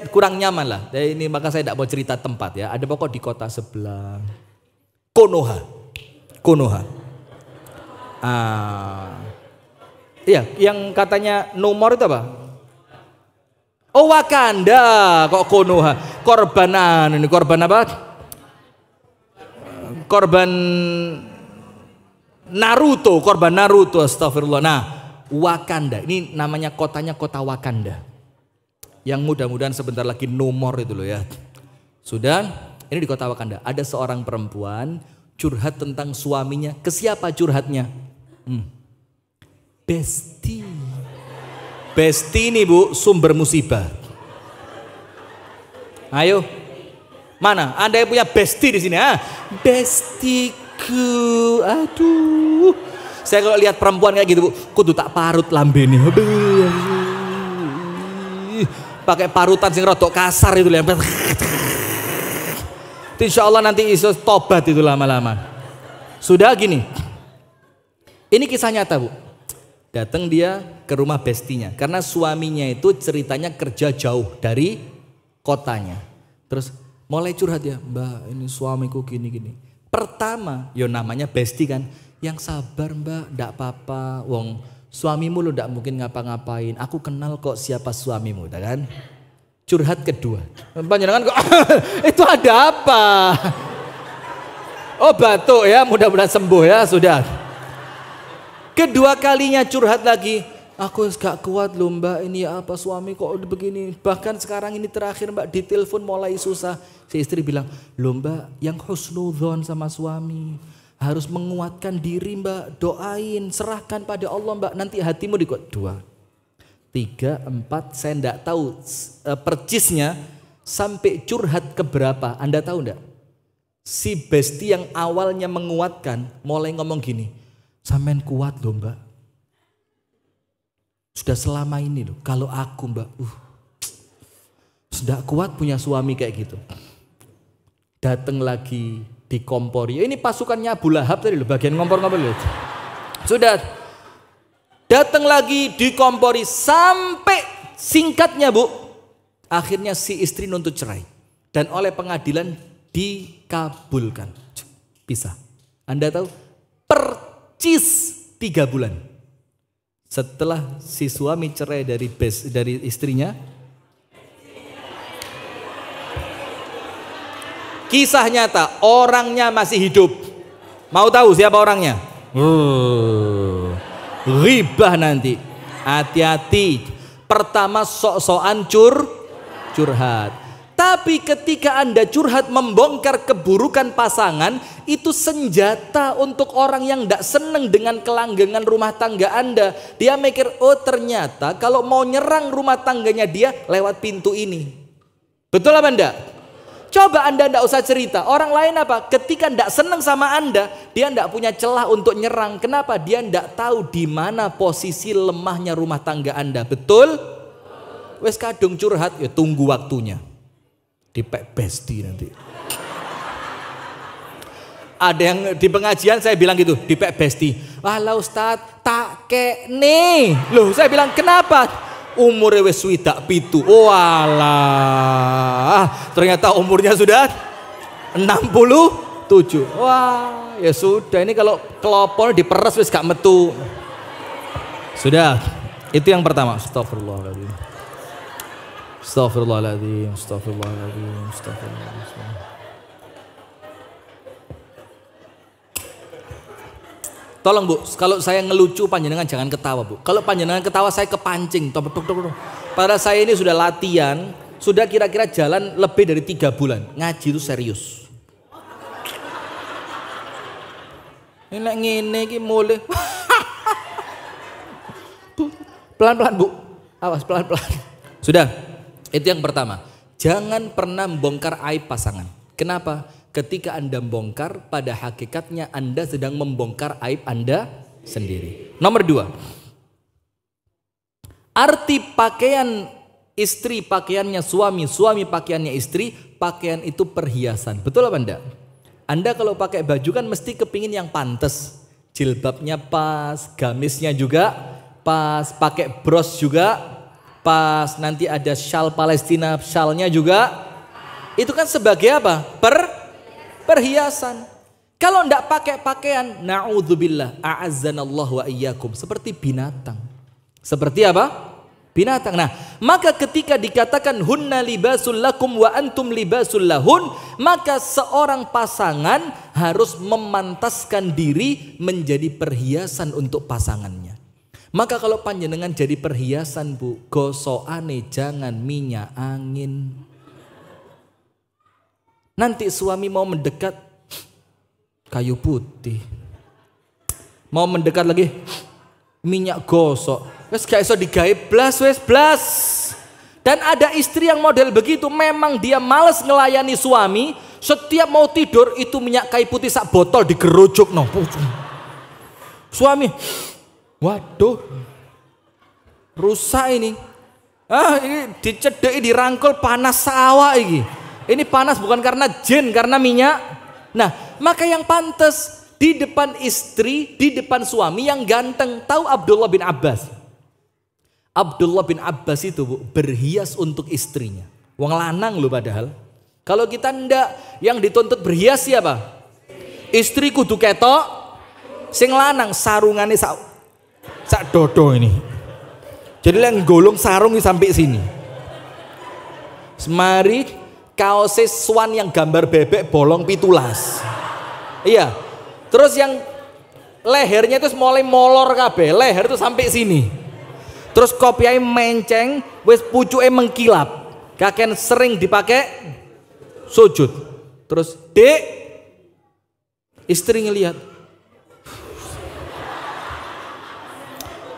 kurang nyaman lah. Jadi ini maka saya ndak mau cerita tempat ya. Ada pokok di kota sebelah, Konoha. Iya, yang katanya nomor itu apa? Oh Wakanda, kok Konoha? Korbanan ini korban apa? Korban korban Naruto, astagfirullah. Nah, Wakanda, ini namanya kotanya kota Wakanda. Yang mudah-mudahan sebentar lagi nomor itu loh ya. Sudah, ini di kota Wakanda. Ada seorang perempuan curhat tentang suaminya. Ke siapa curhatnya? Besti. Besti ini bu, sumber musibah. Ayo, mana? Anda yang punya besti di sini? Besti. Aduh, saya kalau lihat perempuan kayak gitu bu, kudu tak parut lambene. Pakai parutan sing rodok kasar itu lempet. Insya Allah nanti iso tobat itu lama-lama. Sudah gini, ini kisah nyata bu. Datang dia ke rumah bestinya karena suaminya itu ceritanya kerja jauh dari kotanya. Terus mulai curhat ya, Mbak ini suamiku gini-gini. Pertama, yo namanya besti kan, yang sabar mbak, ndak apa-apa, wong suamimu lo ndak mungkin ngapa-ngapain, aku kenal kok siapa suamimu, kan? Curhat kedua, panjenengan kok itu ada apa? Oh batuk ya, mudah-mudahan sembuh ya sudah. Kedua kalinya curhat lagi, aku gak kuat loh mbak, ini apa suami kok begini, bahkan sekarang ini terakhir mbak di telepon mulai susah. Si istri bilang, loh mbak yang husnudzon sama suami, harus menguatkan diri mbak, doain, serahkan pada Allah mbak, nanti hatimu dikuat. 2, 3, 4, saya enggak tahu percisnya sampai curhat keberapa, Anda tahu enggak? Si besti yang awalnya menguatkan mulai ngomong gini, sampean kuat loh mbak, sudah selama ini loh, kalau aku mbak, sudah kuat punya suami kayak gitu. Datang lagi dikompori. Ini pasukannya Abu Lahab tadi loh, bagian ngompor-ngompor loh. Sudah datang lagi dikompori sampai singkatnya bu, akhirnya si istri nuntut cerai dan oleh pengadilan dikabulkan. Pisah. Anda tahu percis 3 bulan setelah si suami cerai dari istrinya. Kisah nyata, orangnya masih hidup. Mau tahu siapa orangnya? Ribah nanti. Hati-hati. Pertama sok-sokan curhat. Tapi ketika Anda curhat membongkar keburukan pasangan, itu senjata untuk orang yang tidak senang dengan kelanggengan rumah tangga Anda. Dia mikir, oh ternyata kalau mau nyerang rumah tangganya dia lewat pintu ini. Betul apa enggak? Coba Anda tidak usah cerita. Orang lain apa? Ketika tidak senang sama Anda, dia tidak punya celah untuk nyerang. Kenapa? Dia tidak tahu di mana posisi lemahnya rumah tangga Anda. Betul? Wes kadung curhat, ya tunggu waktunya. Dipek besti nanti. Ada yang di pengajian saya bilang gitu, di Pak Besti. Walah Ustaz, tak kene. Loh, saya bilang kenapa? Umurnya wis swidak pitu. Walah. Ternyata umurnya sudah 67. Wah, ya sudah, ini kalau kelopor diperes wis gak metu. Sudah. Itu yang pertama. Astagfirullahaladzim. Astagfirullahaladzim. Astagfirullahaladzim. Astagfirullahaladzim. Tolong Bu, kalau saya ngelucu panjenengan jangan ketawa Bu. Kalau panjenengan ketawa saya kepancing. Pada saya ini sudah latihan, sudah kira-kira jalan lebih dari 3 bulan. Ngaji itu serius. Ini ngene iki mulai. Pelan-pelan Bu, awas pelan-pelan. Sudah, itu yang pertama. Jangan pernah membongkar aib pasangan. Kenapa? Ketika Anda bongkar, pada hakikatnya Anda sedang membongkar aib Anda sendiri. Nomor 2. Arti pakaian istri, pakaiannya suami, suami pakaiannya istri, pakaian itu perhiasan. Betul apa enggak? Anda kalau pakai baju kan mesti kepingin yang pantas. Jilbabnya pas, gamisnya juga pas, pakai bros juga pas, nanti ada syal Palestina, syalnya juga. Itu kan sebagai apa? Perhiasan. Kalau enggak pakai pakaian, na'udzubillah, a'azzanallahu wa iyyakum, seperti binatang. Seperti apa? Binatang. Nah, maka ketika dikatakan hunna libasul lakum wa antum libasul lahun, maka seorang pasangan harus memantaskan diri menjadi perhiasan untuk pasangannya. Maka kalau panjenengan jadi perhiasan Bu, gosokane jangan minyak angin. Nanti suami mau mendekat, kayu putih. Mau mendekat lagi, minyak gosok. Wes gak iso digawe blas, wes blas. Dan ada istri yang model begitu, memang dia males ngelayani suami. Setiap mau tidur itu minyak kayu putih sak botol digerujuk no. Suami, waduh, rusak ini. Ini dicedeki dirangkul panas sawah ini. Ini panas bukan karena jin, karena minyak. Nah, maka yang pantas di depan istri, di depan suami yang ganteng. Tahu Abdullah bin Abbas? Abdullah bin Abbas itu Bu, berhias untuk istrinya. Wong lanang loh padahal. Kalau kita ndak, yang dituntut berhias siapa? Istri kudu ketok, sing lanang sarungane sak dodo ini. Jadi yang golong sarung sampai sini. Semari kaos swan yang gambar bebek bolong 17. Iya. Terus yang lehernya itu mulai molor kabeh, leher itu sampai sini. Terus kopiahnya menceng, wis pucuke mengkilap. Kakek sering dipakai sujud. Terus, "Dek." Istri ngelihat.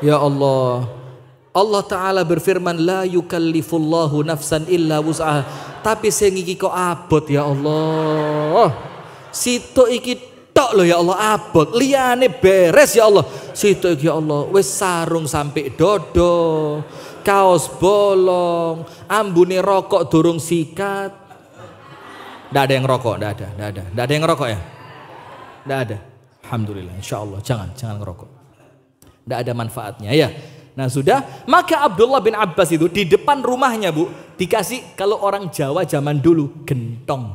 Ya Allah. Allah Ta'ala berfirman, la yukallifullahu nafsan illa wus'aha. Tapi sing iki kok abot ya Allah. Situ iki tok loh ya Allah abot. Liyane beres ya Allah. Situ iki ya Allah wis sarung sampai dodo, kaos bolong, ambune rokok durung sikat. Ndak ada yang rokok, ndak ada yang rokok ya? Ndak ada. Alhamdulillah, insyaallah jangan ngerokok. Ndak ada manfaatnya ya. Nah sudah, maka Abdullah bin Abbas itu di depan rumahnya Bu, dikasih kalau orang Jawa zaman dulu gentong.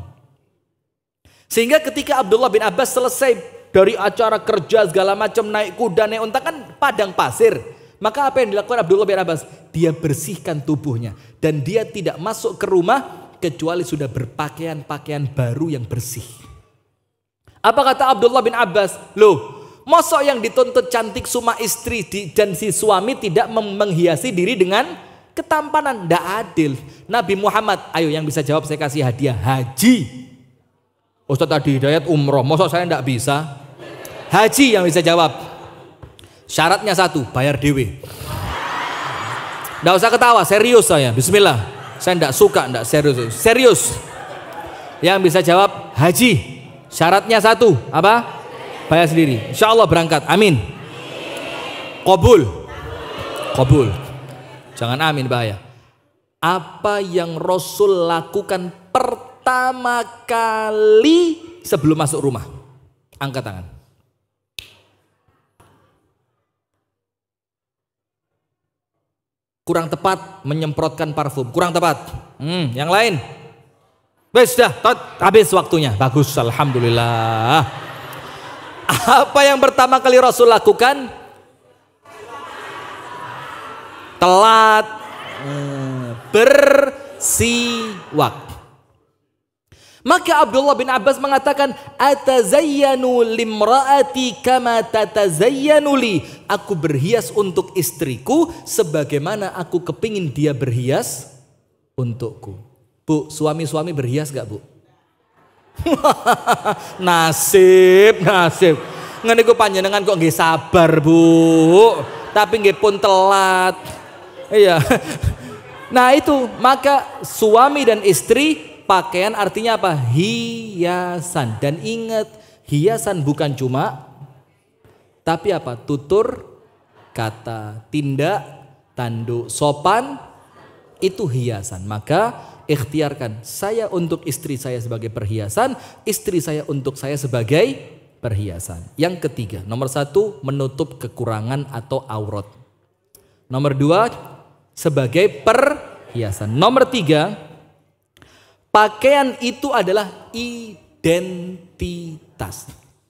Sehingga ketika Abdullah bin Abbas selesai dari acara kerja segala macam, naik kuda, naik unta, kan padang pasir. Maka apa yang dilakukan Abdullah bin Abbas? Dia bersihkan tubuhnya. Dan dia tidak masuk ke rumah kecuali sudah berpakaian-pakaian baru yang bersih. Apa kata Abdullah bin Abbas? Loh, mosok yang dituntut cantik semua istri dan si suami tidak menghiasi diri dengan ketampanan? Tidak adil. Nabi Muhammad, ayo yang bisa jawab saya kasih hadiah haji. Ustaz tadi Hidayat umroh, mosok saya tidak bisa? Haji yang bisa jawab. Syaratnya satu, bayar dewe. Tidak usah ketawa, serius saya. Bismillah. Saya tidak suka, tidak serius. Serius. Yang bisa jawab haji. Syaratnya satu, apa? Bayar sendiri. Insya Allah berangkat. Amin. Qabul. Jangan amin, bahaya. Apa yang Rasul lakukan pertama kali sebelum masuk rumah? Angkat tangan. Kurang tepat menyemprotkan parfum. Kurang tepat. Yang lain. Wes sudah, habis waktunya. Bagus, alhamdulillah. Apa yang pertama kali Rasul lakukan? Telat bersiwak. Maka Abdullah bin Abbas mengatakan, atazayyanu limraati kama tatazayyanu li. Aku berhias untuk istriku sebagaimana aku kepingin dia berhias untukku. Bu, suami-suami berhias gak, Bu? Nasib. Ngene panjenengan kok nggih sabar, Bu. Tapi nggih pun telat. Iya. Nah itu, maka suami dan istri pakaian artinya apa? Hiasan. Dan ingat, hiasan bukan cuma tapi apa? Tutur kata, tindak, tanduk, sopan itu hiasan. Maka ikhtiarkan, saya untuk istri saya sebagai perhiasan, istri saya untuk saya sebagai perhiasan. Yang ketiga, nomor 1 menutup kekurangan atau aurat. Nomor 2 sebagai perhiasan. Nomor 3, pakaian itu adalah identitas.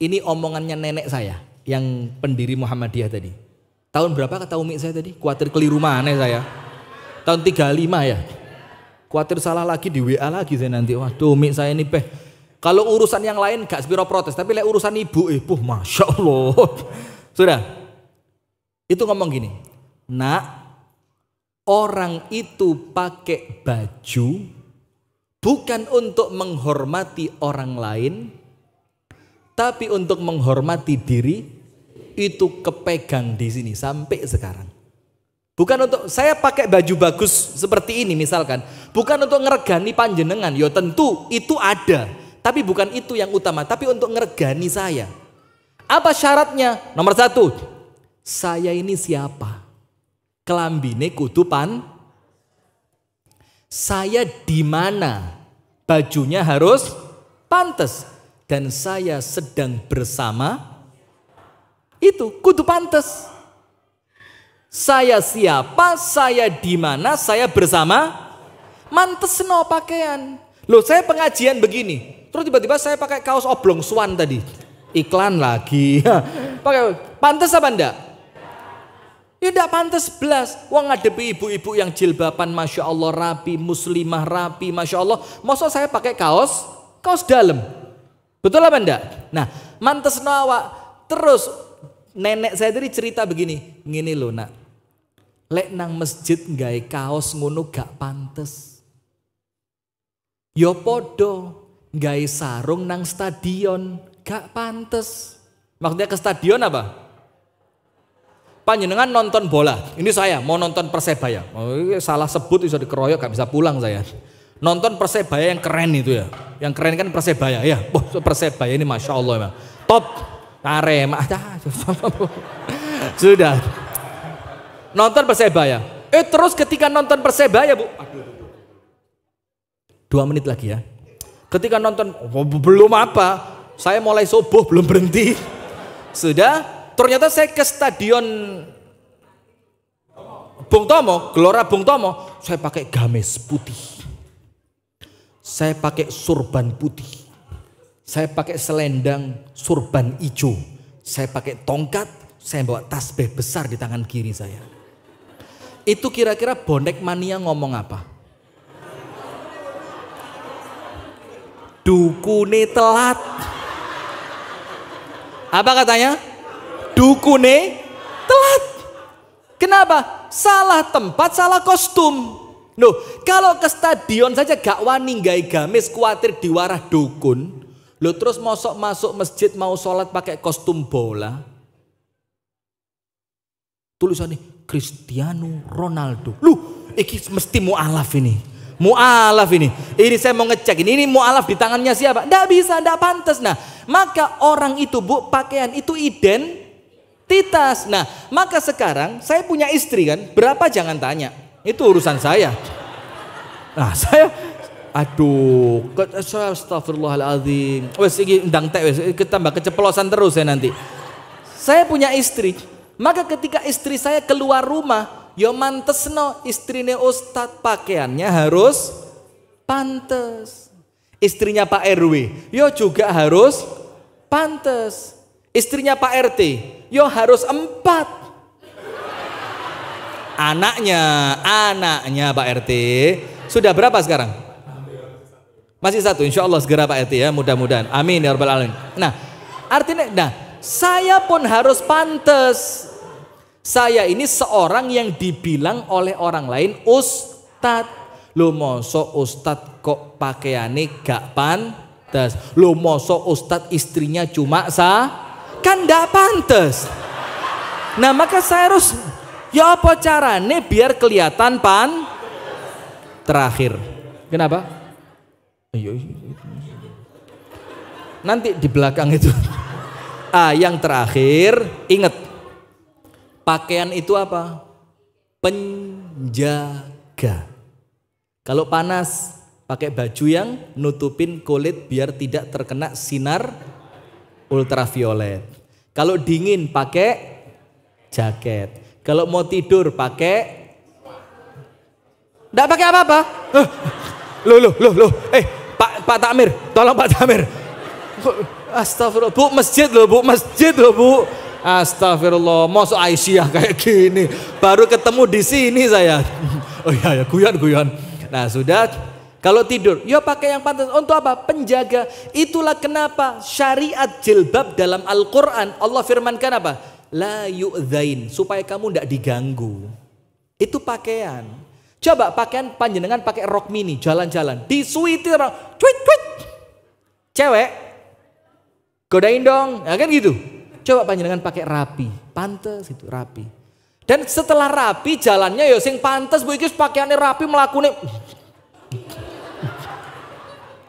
Ini omongannya nenek saya yang pendiri Muhammadiyah tadi. Tahun berapa kata umi saya tadi? Kuatir keliru mana saya? Tahun 35 ya. Kuatir salah lagi di WA lagi saya nanti. Waduh umi saya ini kalau urusan yang lain gak sepiro protes, tapi urusan ibu Masya Allah. Sudah. Itu ngomong gini. Nak, orang itu pakai baju bukan untuk menghormati orang lain, tapi untuk menghormati diri. Itu kepegang di sini sampai sekarang. Bukan untuk saya pakai baju bagus seperti ini misalkan, bukan untuk ngeregani panjenengan. Ya tentu itu ada, tapi bukan itu yang utama, tapi untuk ngeregani saya. Apa syaratnya? Nomor 1, saya ini siapa? Kelambine kudu saya di mana? Bajunya harus pantas. Dan saya sedang bersama, itu kudu pantas. Saya siapa, saya di mana, saya bersama, mantes no pakaian. Loh saya pengajian begini, terus tiba-tiba saya pakai kaos oblong swan tadi. Iklan lagi. Pakai pantas apa enggak? Ya enggak pantas belas. Wong ngadepi ibu-ibu yang jilbaban Masya Allah rapi, muslimah rapi Masya Allah. Masa saya pakai kaos dalam. Betul apa enggak? Nah mantes no awak. Terus nenek saya tadi cerita begini. Ngini loh nak. Lek nang masjid nggawe kaos ngono gak pantes. Yo podo nggawe sarung nang stadion gak pantes. Maksudnya ke stadion apa? Panjenengan nonton bola. Ini saya mau nonton Persebaya. Oh, salah sebut bisa dikeroyok gak bisa pulang saya. Nonton Persebaya yang keren itu ya. Yang keren kan Persebaya ya. Persebaya ini Masya Allah memang. Top. Arema. Sudah. Nonton Persebaya. Terus ketika nonton Persebaya Bu. 2 menit lagi ya. Ketika nonton belum apa. Saya mulai subuh belum berhenti. Sudah. Ternyata saya ke stadion Bung Tomo. Gelora Bung Tomo. Saya pakai gamis putih. Saya pakai surban putih. Saya pakai selendang surban hijau. Saya pakai tongkat. Saya bawa tasbih besar di tangan kiri saya. Itu kira-kira bonek mania ngomong apa? Dukune telat. Apa katanya? Dukune telat. Kenapa? Salah tempat, salah kostum. Loh, kalau ke stadion saja gak wani nggawe gamis kuatir diwarah dukun. Loh terus masuk masjid mau sholat pakai kostum bola. Tulisannya Cristiano Ronaldo. Loh, ini mesti mu'alaf ini. Mu'alaf ini. Ini saya mau ngecek ini mu'alaf di tangannya siapa? Nggak bisa, nggak pantas. Nah, maka orang itu Bu, pakaian itu identitas. Nah, maka sekarang saya punya istri kan, berapa jangan tanya. Itu urusan saya. Nah, Aduh, astagfirullahaladzim. Wes iki ndang tek wes tambah keceplosan terus ya nanti. Saya punya istri, maka ketika istri saya keluar rumah, yo mantesno istrine Ustadz pakaiannya harus pantes. Istrinya Pak RW, yo juga harus pantes. Istrinya Pak RT, yo harus 4. Anaknya Pak RT sudah berapa sekarang? Masih 1, insya Allah segera Pak RT ya, mudah-mudahan. Amin ya rabbal alamin. Nah, artinya, saya pun harus pantes. Saya ini seorang yang dibilang oleh orang lain ustadz. Lo mosok ustadz kok pakaiannya gak pantes. Lo mosok ustadz istrinya cuma kan gak pantes. Nah maka saya harus, ya apa caranya biar kelihatan terakhir. Kenapa? Nanti di belakang itu. Yang terakhir, ingat, pakaian itu apa? Penjaga. Kalau panas, pakai baju yang nutupin kulit biar tidak terkena sinar ultraviolet. Kalau dingin, pakai jaket. Kalau mau tidur, pakai, enggak pakai apa-apa. Loh. Pak Takmir, tolong Pak Takmir. Astagfirullah, Bu, masjid loh Bu. Astagfirullah, masuk Aisyah kayak gini. Baru ketemu di sini saya. Oh iya, guyon. Nah sudah, kalau tidur, ya pakai yang pantas. Untuk apa? Penjaga. Itulah kenapa syariat jilbab dalam Al-Quran Allah firmankan apa? La yu'dzain, supaya kamu tidak diganggu. Itu pakaian. Coba pakaian panjenengan pakai rok mini jalan-jalan, disuiti orang, cuit. Cewek, godain dong, ya kan gitu. Coba panjenengan pakai rapi, pantes itu rapi. Dan setelah rapi jalannya ya sing pantes, bu iki pakaiannya rapi melakune.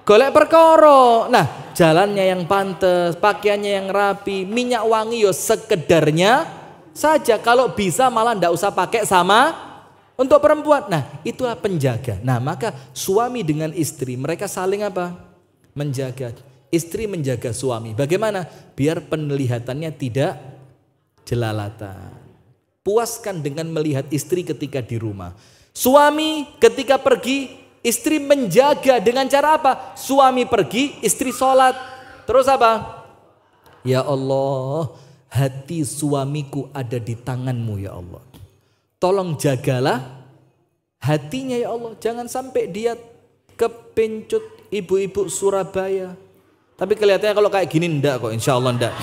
Golek perkara. Nah, jalannya yang pantes, pakaiannya yang rapi, minyak wangi yo sekedarnya saja. Kalau bisa malah ndak usah pakai sama. Untuk perempuan, nah itulah penjaga. Nah maka suami dengan istri mereka saling apa? Menjaga. Istri menjaga suami. Bagaimana? Biar penglihatannya tidak jelalatan. Puaskan dengan melihat istri ketika di rumah. Suami ketika pergi, istri menjaga dengan cara apa? Suami pergi, istri sholat. Terus apa? Ya Allah, hati suamiku ada di tanganmu ya Allah. Tolong jagalah hatinya ya Allah. Jangan sampai dia kepencut ibu-ibu Surabaya. Tapi kelihatannya kalau kayak gini enggak kok, insya Allah enggak.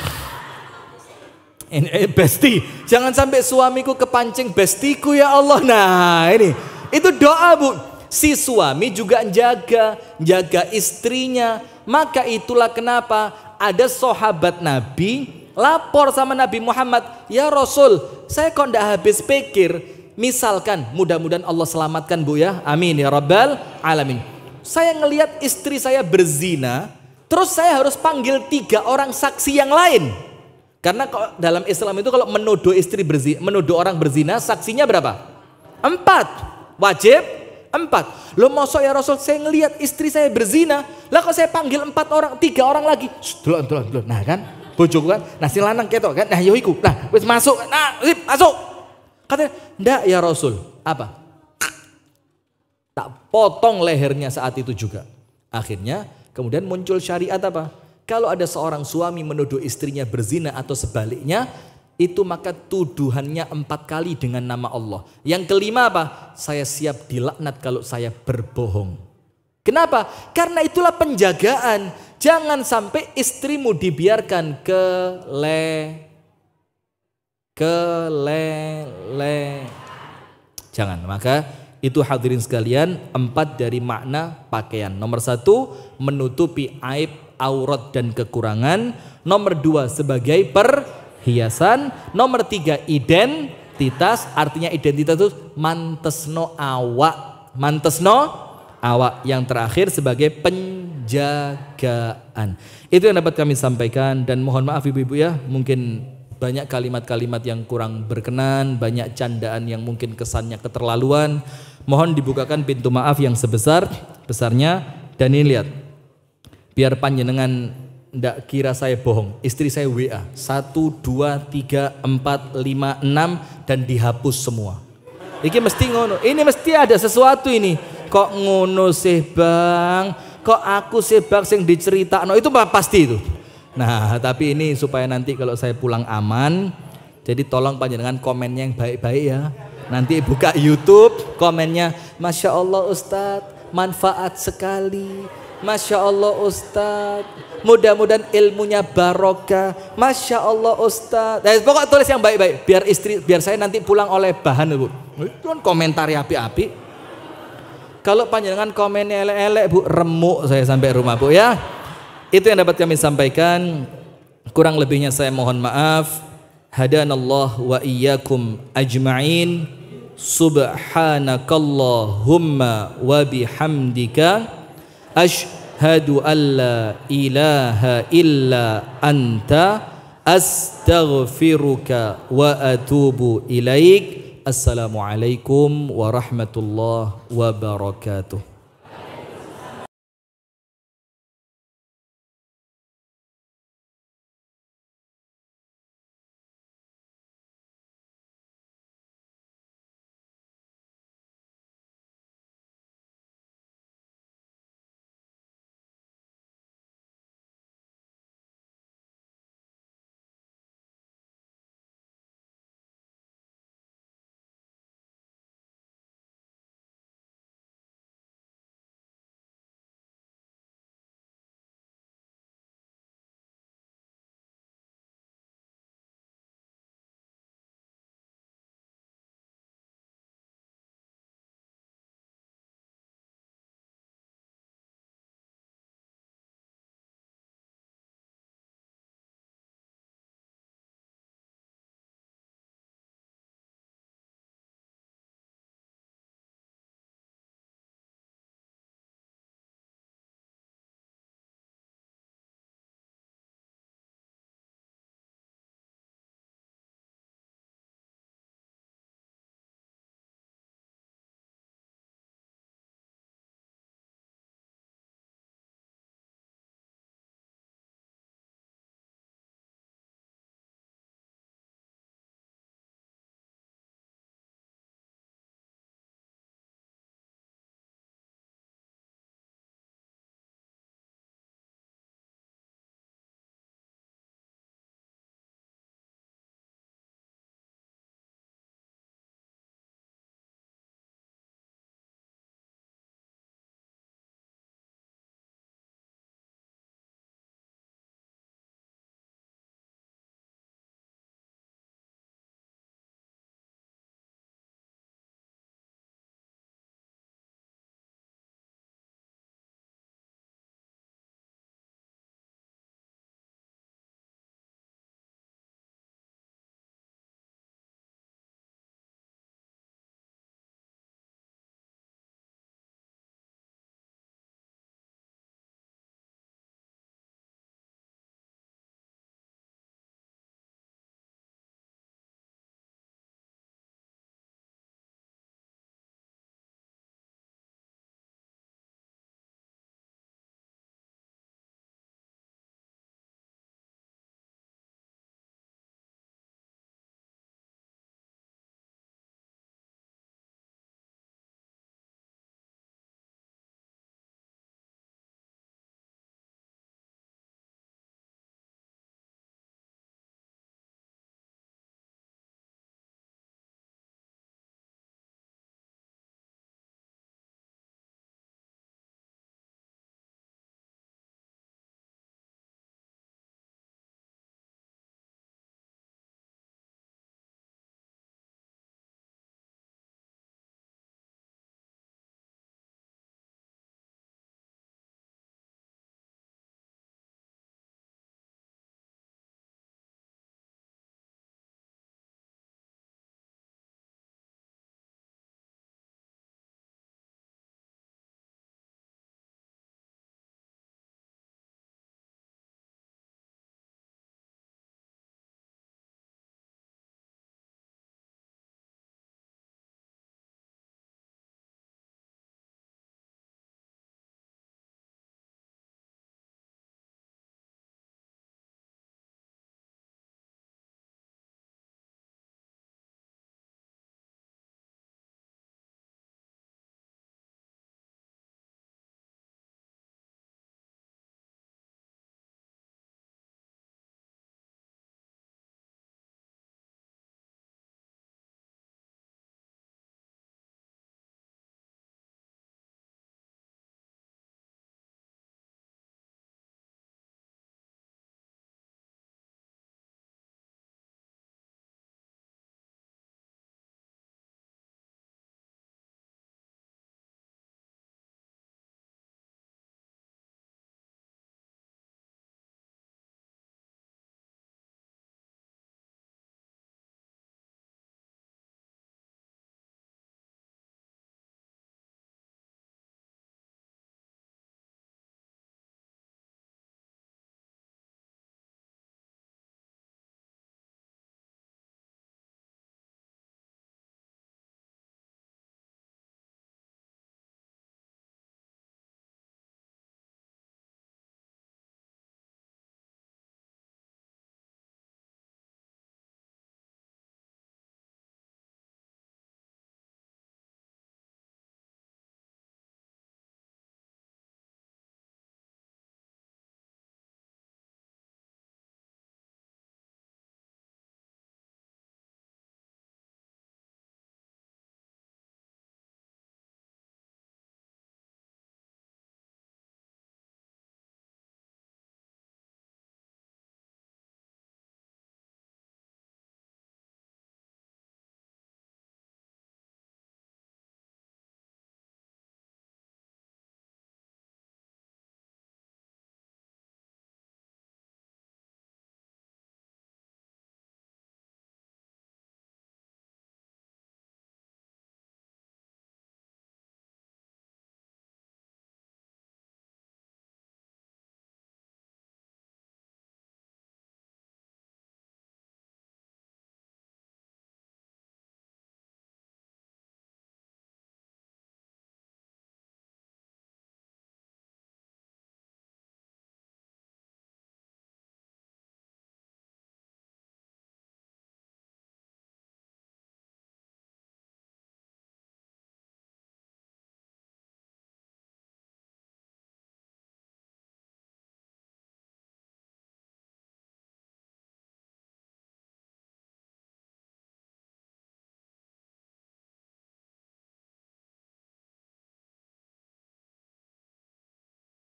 Ini besti. Jangan sampai suamiku kepancing bestiku ya Allah. Nah ini, itu doa bu. Si suami juga jaga istrinya. Maka itulah kenapa ada sahabat Nabi lapor sama Nabi Muhammad, ya Rasul, saya kok ndak habis pikir, misalkan mudah-mudahan Allah selamatkan bu ya, amin ya rabbal alamin. Saya ngelihat istri saya berzina, terus saya harus panggil 3 orang saksi yang lain. Karena dalam Islam itu kalau menuduh menuduh orang berzina, saksinya berapa? 4, wajib 4. Lo mosok ya Rasul, saya ngelihat istri saya berzina, lah kok saya panggil 3 orang lagi? Delok. Nah kan? Bojoku kan, nah si lanang ketok kan, nah yoiku, nah wis masuk, nah sip masuk. Katanya, ndak ya Rasul, apa? Tak potong lehernya saat itu juga. Akhirnya kemudian muncul syariat apa? Kalau ada seorang suami menuduh istrinya berzina atau sebaliknya, itu maka tuduhannya 4 kali dengan nama Allah. Yang kelima apa? Saya siap dilaknat kalau saya berbohong. Kenapa? Karena itulah penjagaan. Jangan sampai istrimu dibiarkan Jangan. Maka itu hadirin sekalian, 4 dari makna pakaian. Nomor 1, menutupi aib, aurat dan kekurangan. Nomor 2, sebagai perhiasan. Nomor 3, identitas. Artinya identitas itu mantesno awak. Yang terakhir sebagai penjagaan. Itu yang dapat kami sampaikan, dan mohon maaf ibu-ibu ya, mungkin banyak kalimat-kalimat yang kurang berkenan, banyak candaan yang mungkin kesannya keterlaluan. Mohon dibukakan pintu maaf yang sebesar-besarnya. Dan ini lihat, biar panjenengan ndak kira saya bohong, istri saya WA 1, 2, 3, 4, 5, 6 dan dihapus semua. Ini mesti ngono, ini mesti ada sesuatu ini. Kok ngono sih bang, kok aku sih bang sing diceritakno, itu pasti itu. Nah tapi ini supaya nanti kalau saya pulang aman, jadi tolong panjenengan komennya yang baik-baik ya. Nanti buka YouTube komennya, Masya Allah Ustadz, manfaat sekali, Masya Allah Ustadz, mudah-mudahan ilmunya barokah, Masya Allah Ustadz. Nah, pokoknya tulis yang baik-baik biar saya nanti pulang oleh bahan Bu. Itu kan komentar api-api. Kalau panjenengan komennya elek-elek Bu, remuk saya sampai rumah Bu ya. Itu yang dapat kami sampaikan. Kurang lebihnya saya mohon maaf. Hadanallah wa iyyakum ajma'in. Subhanakallahumma wa bihamdika asyhadu an la ilaha illa anta astaghfiruka wa atubu ilaik. Assalamualaikum warahmatullahi wabarakatuh.